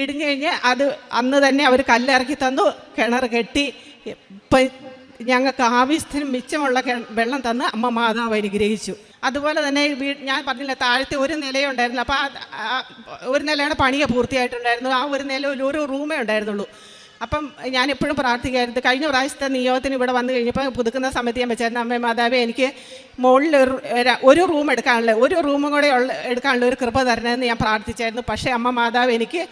ഇടിഞ്ഞു കഴിഞ്ഞ് അന്ന് തന്നെ അവർ കല്ലിറക്കി തന്നു, കിണർ കെട്ടി. ഇപ്പം ഞങ്ങൾക്ക് ആവശ്യത്തിന് മിച്ചമുള്ള വെള്ളം തന്ന് അമ്മ മാതാവ് അനുഗ്രഹിച്ചു. അതുപോലെ തന്നെ ഞാൻ പറഞ്ഞില്ല, താഴത്തെ ഒരു നിലയുണ്ടായിരുന്നു. അപ്പോൾ ഒരു നിലയുടെ പണിയെ പൂർത്തിയായിട്ടുണ്ടായിരുന്നു. ആ ഒരു നിലയിൽ ഒരു റൂമേ ഉണ്ടായിരുന്നുള്ളൂ. അപ്പം ഞാൻ എപ്പോഴും പ്രാർത്ഥിക്കായിരുന്നു. കഴിഞ്ഞ പ്രാവശ്യത്തെ നിയോഗത്തിന് ഇവിടെ വന്നു കഴിഞ്ഞപ്പോൾ പുതുക്കുന്ന സമയത്ത് ഞാൻ വെച്ചായിരുന്നു, അമ്മേ മാതാവേ എനിക്ക് മുകളിൽ ഒരു റൂം എടുക്കാനുള്ള, ഒരു റൂമും കൂടെ എടുക്കാനുള്ള ഒരു കൃപ തരണമെന്ന് ഞാൻ പ്രാർത്ഥിച്ചായിരുന്നു. പക്ഷേ അമ്മ മാതാവ് എനിക്ക്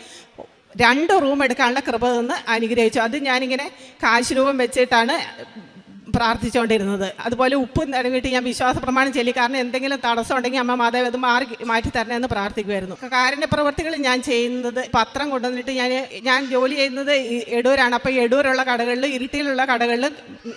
2 റൂം എടുക്കാനുള്ള കൃപ തന്ന് അനുഗ്രഹിച്ചു. അത് ഞാനിങ്ങനെ കാശ് രൂപം വെച്ചിട്ടാണ് പ്രാർത്ഥിച്ചുകൊണ്ടിരുന്നത്. അതുപോലെ ഉപ്പ് നിറങ്ങിയിട്ട് ഞാൻ വിശ്വാസ പ്രമാണം ചൊല്ലി, കാരണം എന്തെങ്കിലും തടസ്സം ഉണ്ടെങ്കിൽ അമ്മ മാതാവ് അത് മാറ്റി തരണമെന്ന് പ്രാർത്ഥിക്കുമായിരുന്നു. കാരുണ്യ പ്രവർത്തികൾ ഞാൻ ചെയ്യുന്നത്, പത്രം കൊണ്ടുവന്നിട്ട് ഞാൻ ജോലി ചെയ്യുന്നത് എടൂരാണ്. അപ്പോൾ എടൂരുള്ള കടകളിൽ, ഇരിട്ടിയിലുള്ള കടകളിൽ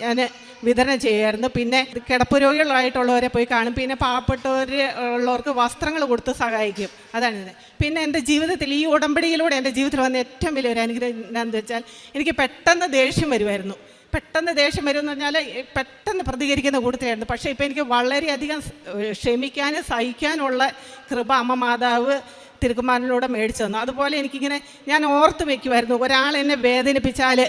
ഞാൻ വിതരണം ചെയ്യുമായിരുന്നു. പിന്നെ കിടപ്പ് രോഗികളായിട്ടുള്ളവരെ പോയി കാണും. പിന്നെ പാവപ്പെട്ടവരുള്ളവർക്ക് വസ്ത്രങ്ങൾ കൊടുത്ത് സഹായിക്കും. അതാണിത്. പിന്നെ എൻ്റെ ജീവിതത്തിൽ ഈ ഉടമ്പടിയിലൂടെ എൻ്റെ ജീവിതത്തിൽ വന്ന ഏറ്റവും വലിയൊരു അനുഗ്രഹം എന്താണെന്ന് വെച്ചാൽ, എനിക്ക് പെട്ടെന്ന് ദേഷ്യം വരുമായിരുന്നു. പെട്ടെന്ന് ദേഷ്യം വരുമെന്ന് പറഞ്ഞാൽ പെട്ടെന്ന് പ്രതികരിക്കുന്ന കൂട്ടത്തിലായിരുന്നു. പക്ഷേ ഇപ്പോൾ എനിക്ക് വളരെയധികം ക്ഷമിക്കാനും സഹിക്കാനുള്ള കൃപ അമ്മ മാതാവ് തിരുക്കുമാരനിലൂടെ മേടിച്ചു തന്നു. അതുപോലെ എനിക്കിങ്ങനെ ഞാൻ ഓർത്ത് വയ്ക്കുമായിരുന്നു, ഒരാൾ എന്നെ വേദനിപ്പിച്ചാൽ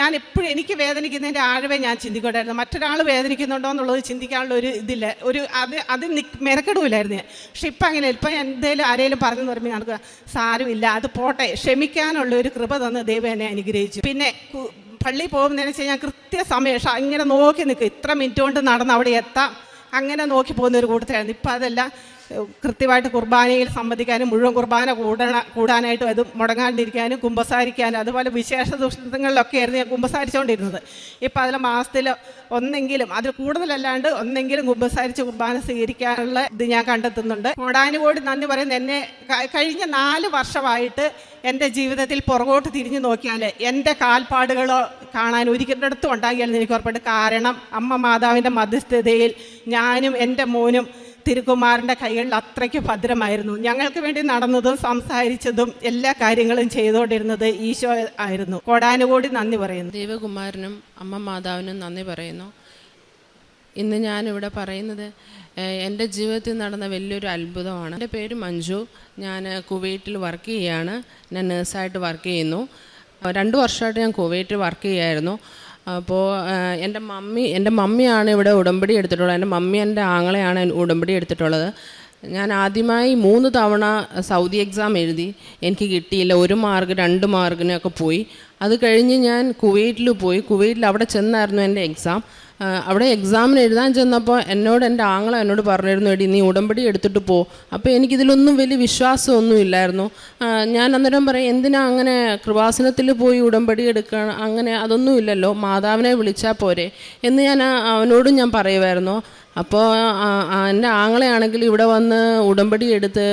ഞാൻ എപ്പോഴും എനിക്ക് വേദനിക്കുന്നതിൻ്റെ ആഴവേ ഞാൻ ചിന്തിക്കണ്ടായിരുന്നു. മറ്റൊരാൾ വേദനിക്കുന്നുണ്ടോ എന്നുള്ളത് ചിന്തിക്കാനുള്ള ഒരു ഇതില്ല, അത് മെനക്കെടുമില്ലായിരുന്നു ഞാൻ. പക്ഷെ ഇപ്പം അങ്ങനെ, ഇപ്പം എന്തെങ്കിലും ആരെങ്കിലും പറഞ്ഞു നിർമ്മി നടക്കുക, സാരമില്ല, അത് പോട്ടെ, ക്ഷമിക്കാനുള്ള ഒരു കൃപ തന്ന് ദൈവം എന്നെ അനുഗ്രഹിച്ചു. പിന്നെ പള്ളിയിൽ പോകുന്നതെന്ന് വെച്ചാൽ ഞാൻ കൃത്യസമയം ഇങ്ങനെ നോക്കി നിൽക്കും, ഇത്ര മിനിറ്റ് കൊണ്ട് നടന്ന് അവിടെ എത്താം, അങ്ങനെ നോക്കി പോകുന്ന ഒരു കൂട്ടത്തിലായിരുന്നു. ഇപ്പം അതെല്ലാം കൃത്യമായിട്ട് കുർബാനയിൽ സംബന്ധിക്കാനും മുഴുവൻ കുർബാന കൂടാനായിട്ടും അത് മുടങ്ങാണ്ടിരിക്കാനും കുമ്പസാരിക്കാനും അതുപോലെ വിശേഷ ദിവസങ്ങളിലൊക്കെ ആയിരുന്നു ഞാൻ കുമ്പസാരിച്ചുകൊണ്ടിരുന്നത്. ഇപ്പം അതിൽ മാസത്തിൽ ഒന്നെങ്കിലും, അതിൽ കൂടുതലല്ലാണ്ട് ഒന്നെങ്കിലും കുമ്പസാരിച്ച് കുർബാന സ്വീകരിക്കാനുള്ള ഇത് ഞാൻ കണ്ടെത്തുന്നുണ്ട്. കോടാനുകോടി നന്ദി പറയുന്നത്, എന്നെ കഴിഞ്ഞ 4 വർഷമായിട്ട് എൻ്റെ ജീവിതത്തിൽ പുറകോട്ട് തിരിഞ്ഞു നോക്കിയാൽ എൻ്റെ കാൽപ്പാടുകളോ കാണാൻ ഒരിക്കലിടത്തും ഉണ്ടാകിയാലെന്ന് എനിക്ക് ഉറപ്പുണ്ട്. കാരണം അമ്മ മാതാവിൻ്റെ മധ്യസ്ഥതയിൽ ഞാനും എൻ്റെ മോനും തിരുക്കുമാരൻ്റെ കൈകളിൽ അത്രയ്ക്ക് ഭദ്രമായിരുന്നു. ഞങ്ങൾക്ക് വേണ്ടി നടന്നതും സംസാരിച്ചതും എല്ലാ കാര്യങ്ങളും ചെയ്തുകൊണ്ടിരുന്നത് ഈശോ ആയിരുന്നു. കോടാനുകോടി നന്ദി പറയുന്നു. ദൈവകുമാരനും അമ്മ മാതാവിനും നന്ദി പറയുന്നു. ഇന്ന് ഞാനിവിടെ പറയുന്നത് എൻ്റെ ജീവിതത്തിൽ നടന്ന വലിയൊരു അത്ഭുതമാണ്. എൻ്റെ പേര് മഞ്ജു. ഞാൻ കുവൈറ്റിൽ വർക്ക് ചെയ്യുകയാണ്. ഞാൻ നേഴ്സായിട്ട് വർക്ക് ചെയ്യുന്നു. 2 വർഷമായിട്ട് ഞാൻ കുവൈറ്റിൽ വർക്ക് ചെയ്യായിരുന്നു. അപ്പോൾ എൻ്റെ മമ്മിയാണ് ഇവിടെ ഉടമ്പടി എടുത്തിട്ടുള്ളത്. എൻ്റെ മമ്മി എൻ്റെ ആങ്ങളെയാണ് ഉടമ്പടി എടുത്തിട്ടുള്ളത്. ഞാൻ ആദ്യമായി 3 തവണ സൗദി എക്സാം എഴുതി, എനിക്ക് കിട്ടിയില്ല. 1 മാർക്ക് 2 മാർക്കിനൊക്കെ പോയി. അത് കഴിഞ്ഞ് ഞാൻ കുവൈറ്റിൽ പോയി. കുവൈറ്റിൽ അവിടെ ചെന്നായിരുന്നു എൻ്റെ എക്സാം. അവിടെ എക്സാമിന് എഴുതാൻ ചെന്നപ്പോൾ എൻ്റെ ആങ്ങളെ എന്നോട് പറഞ്ഞിരുന്നു, എടി നീ ഉടമ്പടി എടുത്തിട്ട് പോ. അപ്പോൾ എനിക്കിതിലൊന്നും വലിയ വിശ്വാസമൊന്നും ഇല്ലായിരുന്നു. ഞാൻ അന്നേരം പറയും, എന്തിനാ അങ്ങനെ കൃപാസനത്തിൽ പോയി ഉടമ്പടി എടുക്കണം, അങ്ങനെ അതൊന്നും ഇല്ലല്ലോ, മാതാവിനെ വിളിച്ചാൽ പോരെ എന്ന് അവനോടും ഞാൻ പറയുമായിരുന്നു. അപ്പോൾ എൻ്റെ ആങ്ങളെയാണെങ്കിൽ ഇവിടെ വന്ന് ഉടമ്പടി എടുത്ത്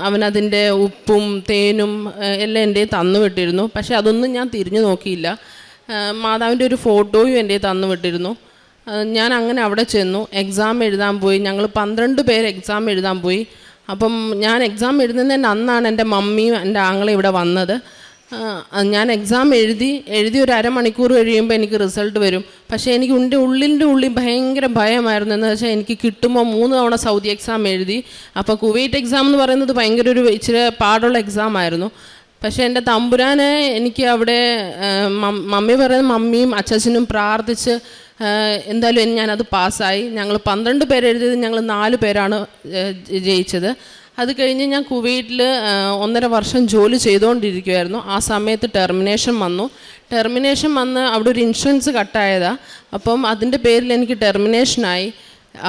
അവനതിൻ്റെ ഉപ്പും തേനും എല്ലാം എൻ്റെ തന്നു വിട്ടിരുന്നു. പക്ഷേ അതൊന്നും ഞാൻ തിരിഞ്ഞു നോക്കിയില്ല. മാതാവിൻ്റെ ഒരു ഫോട്ടോയും എൻ്റെ തന്നു വിട്ടിരുന്നു. ഞാൻ അങ്ങനെ അവിടെ ചെന്നു, എക്സാം എഴുതാൻ പോയി. ഞങ്ങൾ 12 പേര് എക്സാം എഴുതാൻ പോയി. അപ്പം ഞാൻ എക്സാം എഴുതുന്നതിന് അന്നാണ് എൻ്റെ മമ്മിയും എൻ്റെ ആങ്ങളെ ഇവിടെ വന്നത്. ഞാൻ എക്സാം എഴുതി ഒരു അരമണിക്കൂർ കഴിയുമ്പോൾ എനിക്ക് റിസൾട്ട് വരും. പക്ഷേ എനിക്ക് ഉള്ളിൻ്റെ ഉള്ളിൽ ഭയങ്കര ഭയമായിരുന്നു. എന്ന് വെച്ചാൽ എനിക്ക് കിട്ടുമ്പോൾ 3 തവണ സൗദി എക്സാം എഴുതി. അപ്പോൾ കുവൈറ്റ് എക്സാം എന്ന് പറയുന്നത് ഭയങ്കര ഇച്ചിരി പാടുള്ള എക്സാം ആയിരുന്നു. പക്ഷേ എൻ്റെ തമ്പുരാനെ എനിക്ക് അവിടെ മമ്മി പറയുന്ന മമ്മിയും അച്ഛനും പ്രാർത്ഥിച്ച് എന്തായാലും ഞാനത് പാസ്സായി. ഞങ്ങൾ 12 പേര് എഴുതിയത് ഞങ്ങൾ 4 പേരാണ് ജയിച്ചത്. അത് കഴിഞ്ഞ് ഞാൻ കുവൈറ്റിൽ 1.5 വർഷം ജോലി ചെയ്തുകൊണ്ടിരിക്കുമായിരുന്നു. ആ സമയത്ത് ടെർമിനേഷൻ വന്ന് അവിടെ ഒരു ഇൻഷുറൻസ് കട്ടായതാണ്. അപ്പം അതിൻ്റെ പേരിൽ എനിക്ക് ടെർമിനേഷനായി.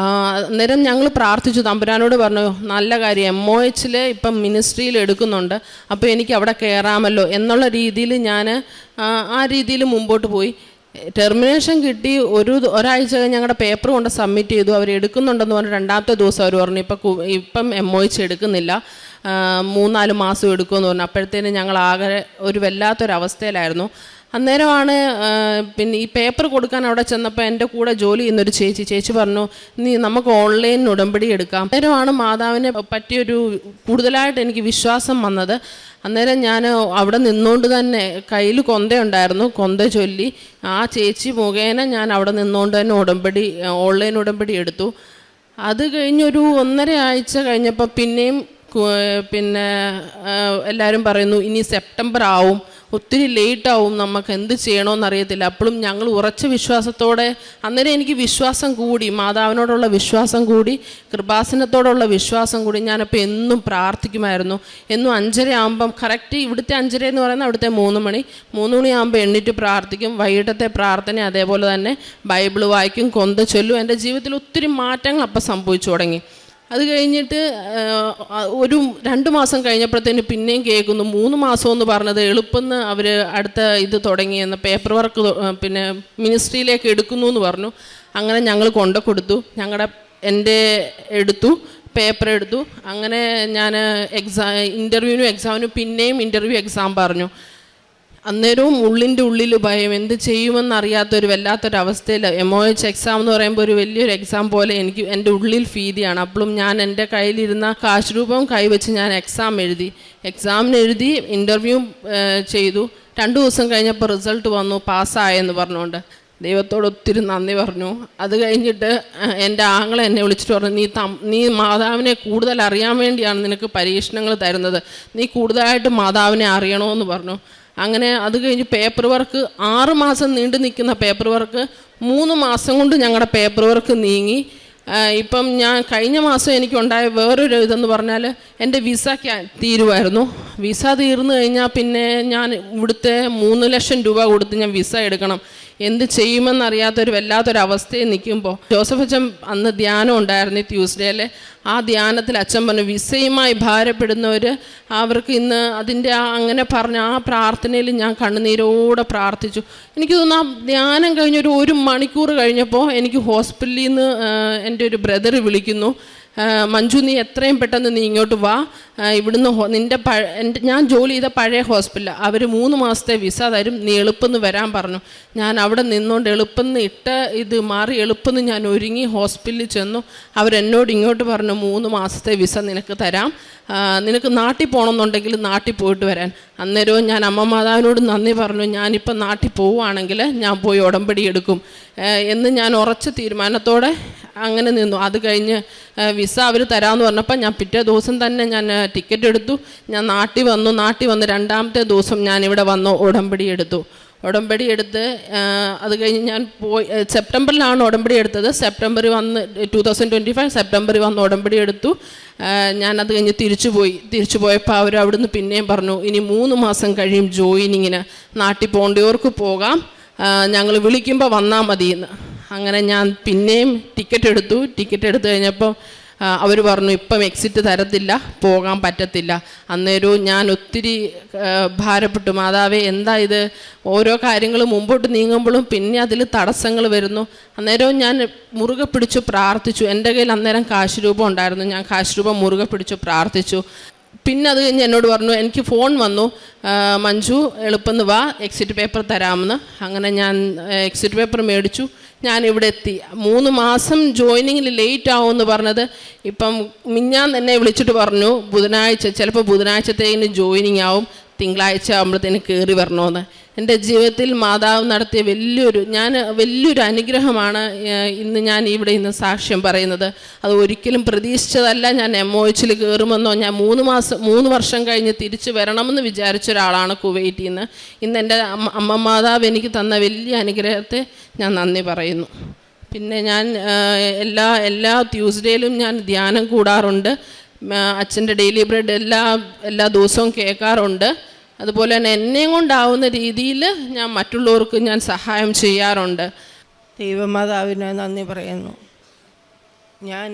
അന്നേരം ഞങ്ങൾ പ്രാർത്ഥിച്ചു, തമ്പുരാനോട് പറഞ്ഞു, നല്ല കാര്യം, MOH ഇപ്പം മിനിസ്ട്രിയിൽ എടുക്കുന്നുണ്ട്, അപ്പോൾ എനിക്ക് അവിടെ കയറാമല്ലോ എന്നുള്ള രീതിയിൽ ഞാൻ ആ രീതിയിൽ മുമ്പോട്ട് പോയി. ടെർമിനേഷൻ കിട്ടി ഒരാഴ്ച ഞങ്ങളുടെ പേപ്പർ കൊണ്ട് സബ്മിറ്റ് ചെയ്തു. അവർ എടുക്കുന്നുണ്ടെന്ന് പറഞ്ഞ് 2ാമത്തെ ദിവസം അവർ പറഞ്ഞു ഇപ്പം MOH എടുക്കുന്നില്ല, 3-4 മാസം എടുക്കുമെന്ന് പറഞ്ഞു. അപ്പോഴത്തേനും ഞങ്ങൾ ആകെ ഒരു വല്ലാത്തൊരവസ്ഥയിലായിരുന്നു. അന്നേരമാണ് പിന്നെ ഈ പേപ്പർ കൊടുക്കാൻ അവിടെ ചെന്നപ്പോൾ എൻ്റെ കൂടെ ജോലി ചെയ്യുന്നൊരു ചേച്ചി പറഞ്ഞു, നമുക്ക് ഓൺലൈൻ ഉടമ്പടി എടുക്കാം. അന്നേരമാണ് മാതാവിനെ പറ്റിയൊരു കൂടുതലായിട്ട് എനിക്ക് വിശ്വാസം വന്നത്. അന്നേരം ഞാൻ അവിടെ നിന്നുകൊണ്ട് തന്നെ കയ്യിൽ കൊന്തയുണ്ടായിരുന്നു, കൊന്ത ചൊല്ലി ആ ചേച്ചി മുഖേന ഞാൻ അവിടെ നിന്നുകൊണ്ട് തന്നെ ഓൺലൈൻ ഉടമ്പടി എടുത്തു. അത് കഴിഞ്ഞൊരു 1.5 ആഴ്ച കഴിഞ്ഞപ്പോൾ പിന്നെയും എല്ലാവരും പറയുന്നു ഇനി സെപ്റ്റംബർ ആവും ഒത്തിരി ലേറ്റാവും, നമുക്ക് എന്ത് ചെയ്യണമെന്നറിയത്തില്ല. അപ്പോഴും ഞങ്ങൾ ഉറച്ച വിശ്വാസത്തോടെ, അന്നേരം എനിക്ക് വിശ്വാസം കൂടി, മാതാവിനോടുള്ള വിശ്വാസം കൂടി, കൃപാസനത്തോടുള്ള വിശ്വാസം കൂടി. ഞാനപ്പോൾ എന്നും പ്രാർത്ഥിക്കുമായിരുന്നു. എന്നും 5:30 ആകുമ്പം, കറക്റ്റ് ഇവിടുത്തെ 5:30 എന്ന് പറയുന്നത് അവിടുത്തെ 3 മണിയാകുമ്പോൾ എണ്ണിട്ട് പ്രാർത്ഥിക്കും. വൈകിട്ടത്തെ പ്രാർത്ഥന അതേപോലെ തന്നെ ബൈബിൾ വായിക്കും, കൊന്ത ചൊല്ലും. എൻ്റെ ജീവിതത്തിൽ ഒത്തിരി മാറ്റങ്ങൾ അപ്പം സംഭവിച്ചു തുടങ്ങി. അത് കഴിഞ്ഞിട്ട് ഒരു 2 മാസം കഴിഞ്ഞപ്പോഴത്തേന് പിന്നെയും കേൾക്കുന്നു 3 മാസമെന്ന് പറഞ്ഞത് എളുപ്പമെന്ന് അവർ അടുത്ത ഇത് തുടങ്ങിയെന്ന്, പേപ്പർ വർക്ക് പിന്നെ മിനിസ്ട്രിയിലേക്ക് എടുക്കുന്നു എന്ന് പറഞ്ഞു. അങ്ങനെ ഞങ്ങൾ കൊടുത്തു. എൻ്റെ എടുത്തു, പേപ്പർ എടുത്തു. അങ്ങനെ ഞാൻ ഇൻ്റർവ്യൂവിനും പിന്നെയും എക്സാം പറഞ്ഞു. അന്നേരവും ഉള്ളിൻ്റെ ഉള്ളിൽ ഭയം, എന്ത് ചെയ്യുമെന്നറിയാത്തൊരു വല്ലാത്തൊരവസ്ഥയിൽ. MOH എക്സാം എന്ന് പറയുമ്പോൾ ഒരു വലിയൊരു എക്സാം പോലെ എനിക്ക് എൻ്റെ ഉള്ളിൽ ഫീതിയാണ്. അപ്പോഴും ഞാൻ എൻ്റെ കയ്യിലിരുന്ന കാശ് രൂപം കൈവച്ച് ഞാൻ എക്സാമിനെഴുതി ഇൻ്റർവ്യൂ ചെയ്തു. 2 ദിവസം കഴിഞ്ഞപ്പോൾ റിസൾട്ട് വന്നു, പാസ്സായെന്ന് പറഞ്ഞുകൊണ്ട് ദൈവത്തോട് ഒത്തിരി നന്ദി പറഞ്ഞു. അത് കഴിഞ്ഞിട്ട് എൻ്റെ ആങ്ങളെ എന്നെ വിളിച്ചിട്ട് പറഞ്ഞു, നീ മാതാവിനെ കൂടുതൽ അറിയാൻ വേണ്ടിയാണ് നിനക്ക് പരീക്ഷണങ്ങൾ തരുന്നത്, നീ കൂടുതലായിട്ട് മാതാവിനെ അറിയണമെന്ന് പറഞ്ഞു. അങ്ങനെ അത് കഴിഞ്ഞ് പേപ്പർ വർക്ക് 6 മാസം നീണ്ടു നിൽക്കുന്ന പേപ്പർ വർക്ക് 3 മാസം കൊണ്ട് ഞങ്ങളുടെ പേപ്പർ വർക്ക് നീങ്ങി. ഇപ്പം ഞാൻ കഴിഞ്ഞ മാസം എനിക്കുണ്ടായ വേറൊരു ഇതെന്ന് പറഞ്ഞാൽ എൻ്റെ വിസ തീരുമായിരുന്നു. വിസ തീർന്നു കഴിഞ്ഞാൽ പിന്നെ ഞാൻ ഇവിടുത്തെ 3 ലക്ഷം രൂപ കൊടുത്ത് ഞാൻ വിസ എടുക്കണം. എന്ത് ചെയ്യുമെന്നറിയാത്തൊരു വല്ലാത്തൊരവസ്ഥയിൽ നിൽക്കുമ്പോൾ ജോസഫ് അച്ഛൻ അന്ന് ധ്യാനം ഉണ്ടായിരുന്നു ട്യൂസ്ഡേയിലെ. ആ ധ്യാനത്തിൽ അച്ഛൻ പറഞ്ഞു, വിസയുമായി ഭാരപ്പെടുന്നവർ അവർക്ക് ഇന്ന് അതിൻ്റെ അങ്ങനെ പറഞ്ഞ ആ പ്രാർത്ഥനയിൽ ഞാൻ കണ്ണുനീരോടെ പ്രാർത്ഥിച്ചു. എനിക്ക് തോന്നുന്നു ആ ധ്യാനം കഴിഞ്ഞൊരു 1 മണിക്കൂർ കഴിഞ്ഞപ്പോൾ എനിക്ക് ഹോസ്പിറ്റലിൽ നിന്ന് എൻ്റെ ഒരു ബ്രദർ വിളിക്കുന്നു, മഞ്ജു നീ എത്രയും പെട്ടെന്ന് നീ ഇങ്ങോട്ട് വാ, ഇവിടുന്ന് ഞാൻ ജോലി ചെയ്ത പഴയ ഹോസ്പിറ്റലാണ്, അവർ 3 മാസത്തെ വിസ തരും, നീ എളുപ്പമെന്ന് വരാൻ പറഞ്ഞു. ഞാൻ അവിടെ നിന്നുകൊണ്ട് എളുപ്പമെന്ന് ഇത് മാറി എളുപ്പമെന്ന് ഞാൻ ഒരുങ്ങി ഹോസ്പിറ്റലിൽ ചെന്നു. അവരെന്നോട് ഇങ്ങോട്ട് പറഞ്ഞു, 3 മാസത്തെ വിസ നിനക്ക് തരാം, നിനക്ക് നാട്ടിൽ പോകണമെന്നുണ്ടെങ്കിൽ നാട്ടിൽ പോയിട്ട് വരാൻ. അന്നേരവും ഞാൻ അമ്മ മാതാവിനോട് നന്ദി പറഞ്ഞു, ഞാനിപ്പോൾ നാട്ടിൽ പോവുകയാണെങ്കിൽ ഞാൻ പോയി ഉടമ്പടി എടുക്കും എന്ന് ഞാൻ ഉറച്ച തീരുമാനത്തോടെ അങ്ങനെ നിന്നു. അത് കഴിഞ്ഞ് വിസ അവർ തരാമെന്ന് പറഞ്ഞപ്പോൾ ഞാൻ പിറ്റേ ദിവസം തന്നെ ഞാൻ ടിക്കറ്റ് എടുത്തു. ഞാൻ നാട്ടിൽ വന്നു. 2ാമത്തെ ദിവസം ഞാനിവിടെ വന്നു ഉടമ്പടി എടുത്ത് അത് കഴിഞ്ഞ് ഞാൻ പോയി. സെപ്റ്റംബറിലാണ് ഉടമ്പടി എടുത്തത്. 2025 സെപ്റ്റംബറിൽ വന്ന് ഉടമ്പടി എടുത്തു. ഞാനത് കഴിഞ്ഞ് തിരിച്ചു പോയപ്പോൾ അവർ അവിടുന്ന് പിന്നെയും പറഞ്ഞു, ഇനി 3 മാസം കഴിയും ജോയിനിങ്ങിന്, നാട്ടിൽ പോകേണ്ടവർക്ക് പോകാം, ഞങ്ങൾ വിളിക്കുമ്പോൾ വന്നാൽ മതിയെന്ന്. അങ്ങനെ ഞാൻ പിന്നെയും ടിക്കറ്റ് എടുത്തു കഴിഞ്ഞപ്പോൾ അവർ പറഞ്ഞു, ഇപ്പം എക്സിറ്റ് തരത്തില്ല, പോകാൻ പറ്റത്തില്ല. അന്നേരവും ഞാൻ ഒത്തിരി ഭാരപ്പെട്ടു, മാതാവേ എന്താ ഇത്, ഓരോ കാര്യങ്ങൾ മുമ്പോട്ട് നീങ്ങുമ്പോഴും പിന്നെ അതിൽ തടസ്സങ്ങൾ വരുന്നു. അന്നേരവും ഞാൻ മുറുകെ പിടിച്ചു പ്രാർത്ഥിച്ചു. എൻ്റെ കയ്യിൽ അന്നേരം കാശ് രൂപം ഉണ്ടായിരുന്നു. ഞാൻ കാശ് രൂപം മുറുകെ പിടിച്ചു പ്രാർത്ഥിച്ചു. പിന്നെ അത് കഴിഞ്ഞ് എന്നോട് പറഞ്ഞു, എനിക്ക് ഫോൺ വന്നു, മഞ്ജു എളുപ്പമെന്ന് വാ, എക്സിറ്റ് പേപ്പർ തരാമെന്ന്. അങ്ങനെ ഞാൻ എക്സിറ്റ് പേപ്പർ മേടിച്ചു. ഞാനിവിടെ എത്തി. 3 മാസം ജോയിനിങ്ങിൽ ലേറ്റ് ആവുമെന്ന് പറഞ്ഞത് ഇപ്പം മിഞ്ഞാന്ന് എന്നെ വിളിച്ചിട്ട് പറഞ്ഞു, ചിലപ്പോൾ ബുധനാഴ്ചത്തേക്കിന് ജോയിനിങ് ആവും, തിങ്കളാഴ്ച ആകുമ്പോഴത്തേന് കയറി വരണമെന്ന്. എൻ്റെ ജീവിതത്തിൽ മാതാവ് നടത്തിയ വലിയൊരു അനുഗ്രഹമാണ് ഇന്ന് സാക്ഷ്യം പറയുന്നത്. അത് ഒരിക്കലും പ്രതീക്ഷിച്ചതല്ല. ഞാൻ MOH കയറുമെന്നോ, ഞാൻ 3 വർഷം കഴിഞ്ഞ് തിരിച്ച് വരണമെന്ന് വിചാരിച്ച ഒരാളാണ് കുവൈറ്റിൽ നിന്ന്. ഇന്ന് എൻ്റെ അമ്മ മാതാവ് എനിക്ക് തന്ന വലിയ അനുഗ്രഹത്തെ ഞാൻ നന്ദി പറയുന്നു. പിന്നെ ഞാൻ എല്ലാ ട്യൂസ്ഡേയിലും ഞാൻ ധ്യാനം കൂടാറുണ്ട്. അച്ഛൻ്റെ ഡെയിലി ബ്രെഡ് എല്ലാ ദിവസവും കേൾക്കാറുണ്ട്. അതുപോലെ തന്നെ എന്നെയും കൊണ്ടാവുന്ന രീതിയിൽ ഞാൻ മറ്റുള്ളവർക്ക് ഞാൻ സഹായം ചെയ്യാറുണ്ട്. ദൈവമാതാവിന് നന്ദി പറയുന്നു. ഞാൻ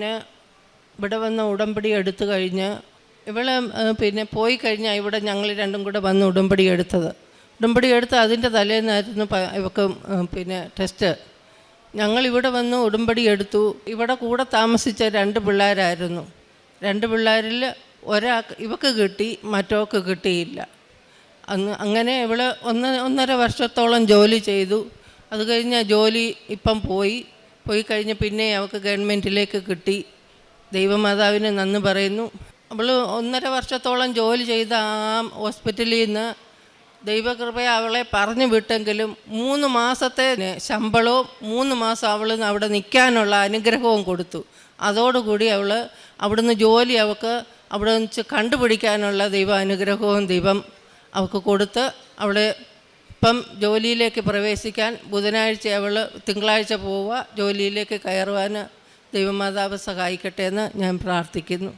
ഇവിടെ വന്ന് ഉടമ്പടി എടുത്തു കഴിഞ്ഞ് ഇവളെ പിന്നെ പോയി കഴിഞ്ഞാൽ ഇവിടെ ഞങ്ങൾ രണ്ടും കൂടെ വന്ന് ഉടമ്പടി എടുത്ത് അതിൻ്റെ തലേന്നായിരുന്നു ഇവക്ക് പിന്നെ ടെസ്റ്റ്. ഞങ്ങളിവിടെ വന്ന് ഉടമ്പടി എടുത്തു. ഇവിടെ കൂടെ താമസിച്ച 2 പിള്ളേരായിരുന്നു. 2 പിള്ളേരിൽ ഇവക്ക് കിട്ടി, മറ്റോക്ക് കിട്ടിയില്ല. അങ്ങനെ ഇവൾ 1.5 വർഷത്തോളം ജോലി ചെയ്തു. അത് കഴിഞ്ഞ് ജോലി ഇപ്പം പോയി കഴിഞ്ഞ് പിന്നെ അവൾക്ക് ഗവൺമെൻറ്റിലേക്ക് കിട്ടി. ദൈവമാതാവിന് നന്ദി പറയുന്നു. അവൾ 1.5 വർഷത്തോളം ജോലി ചെയ്ത ആ ഹോസ്പിറ്റലിൽ നിന്ന് ദൈവകൃപയെ അവളെ പറഞ്ഞു വിട്ടെങ്കിലും 3 മാസത്തെ ശമ്പളവും 3 മാസം അവൾ അവിടെ നിൽക്കാനുള്ള അനുഗ്രഹവും കൊടുത്തു. അതോടുകൂടി അവൾ അവിടുന്ന് ജോലി അവൾക്ക് അവിടെ വെച്ച് കണ്ടുപിടിക്കാനുള്ള ദൈവ അനുഗ്രഹവും ദൈവം അവൾക്ക് കൊടുത്ത് അവൾ ഇപ്പം ജോലിയിലേക്ക് പ്രവേശിക്കാൻ ബുധനാഴ്ച അവൾ തിങ്കളാഴ്ച പോവുക, ജോലിയിലേക്ക് കയറുവാൻ ദൈവമാതാവ് സഹായിക്കട്ടെ എന്ന് ഞാൻ പ്രാർത്ഥിക്കുന്നു.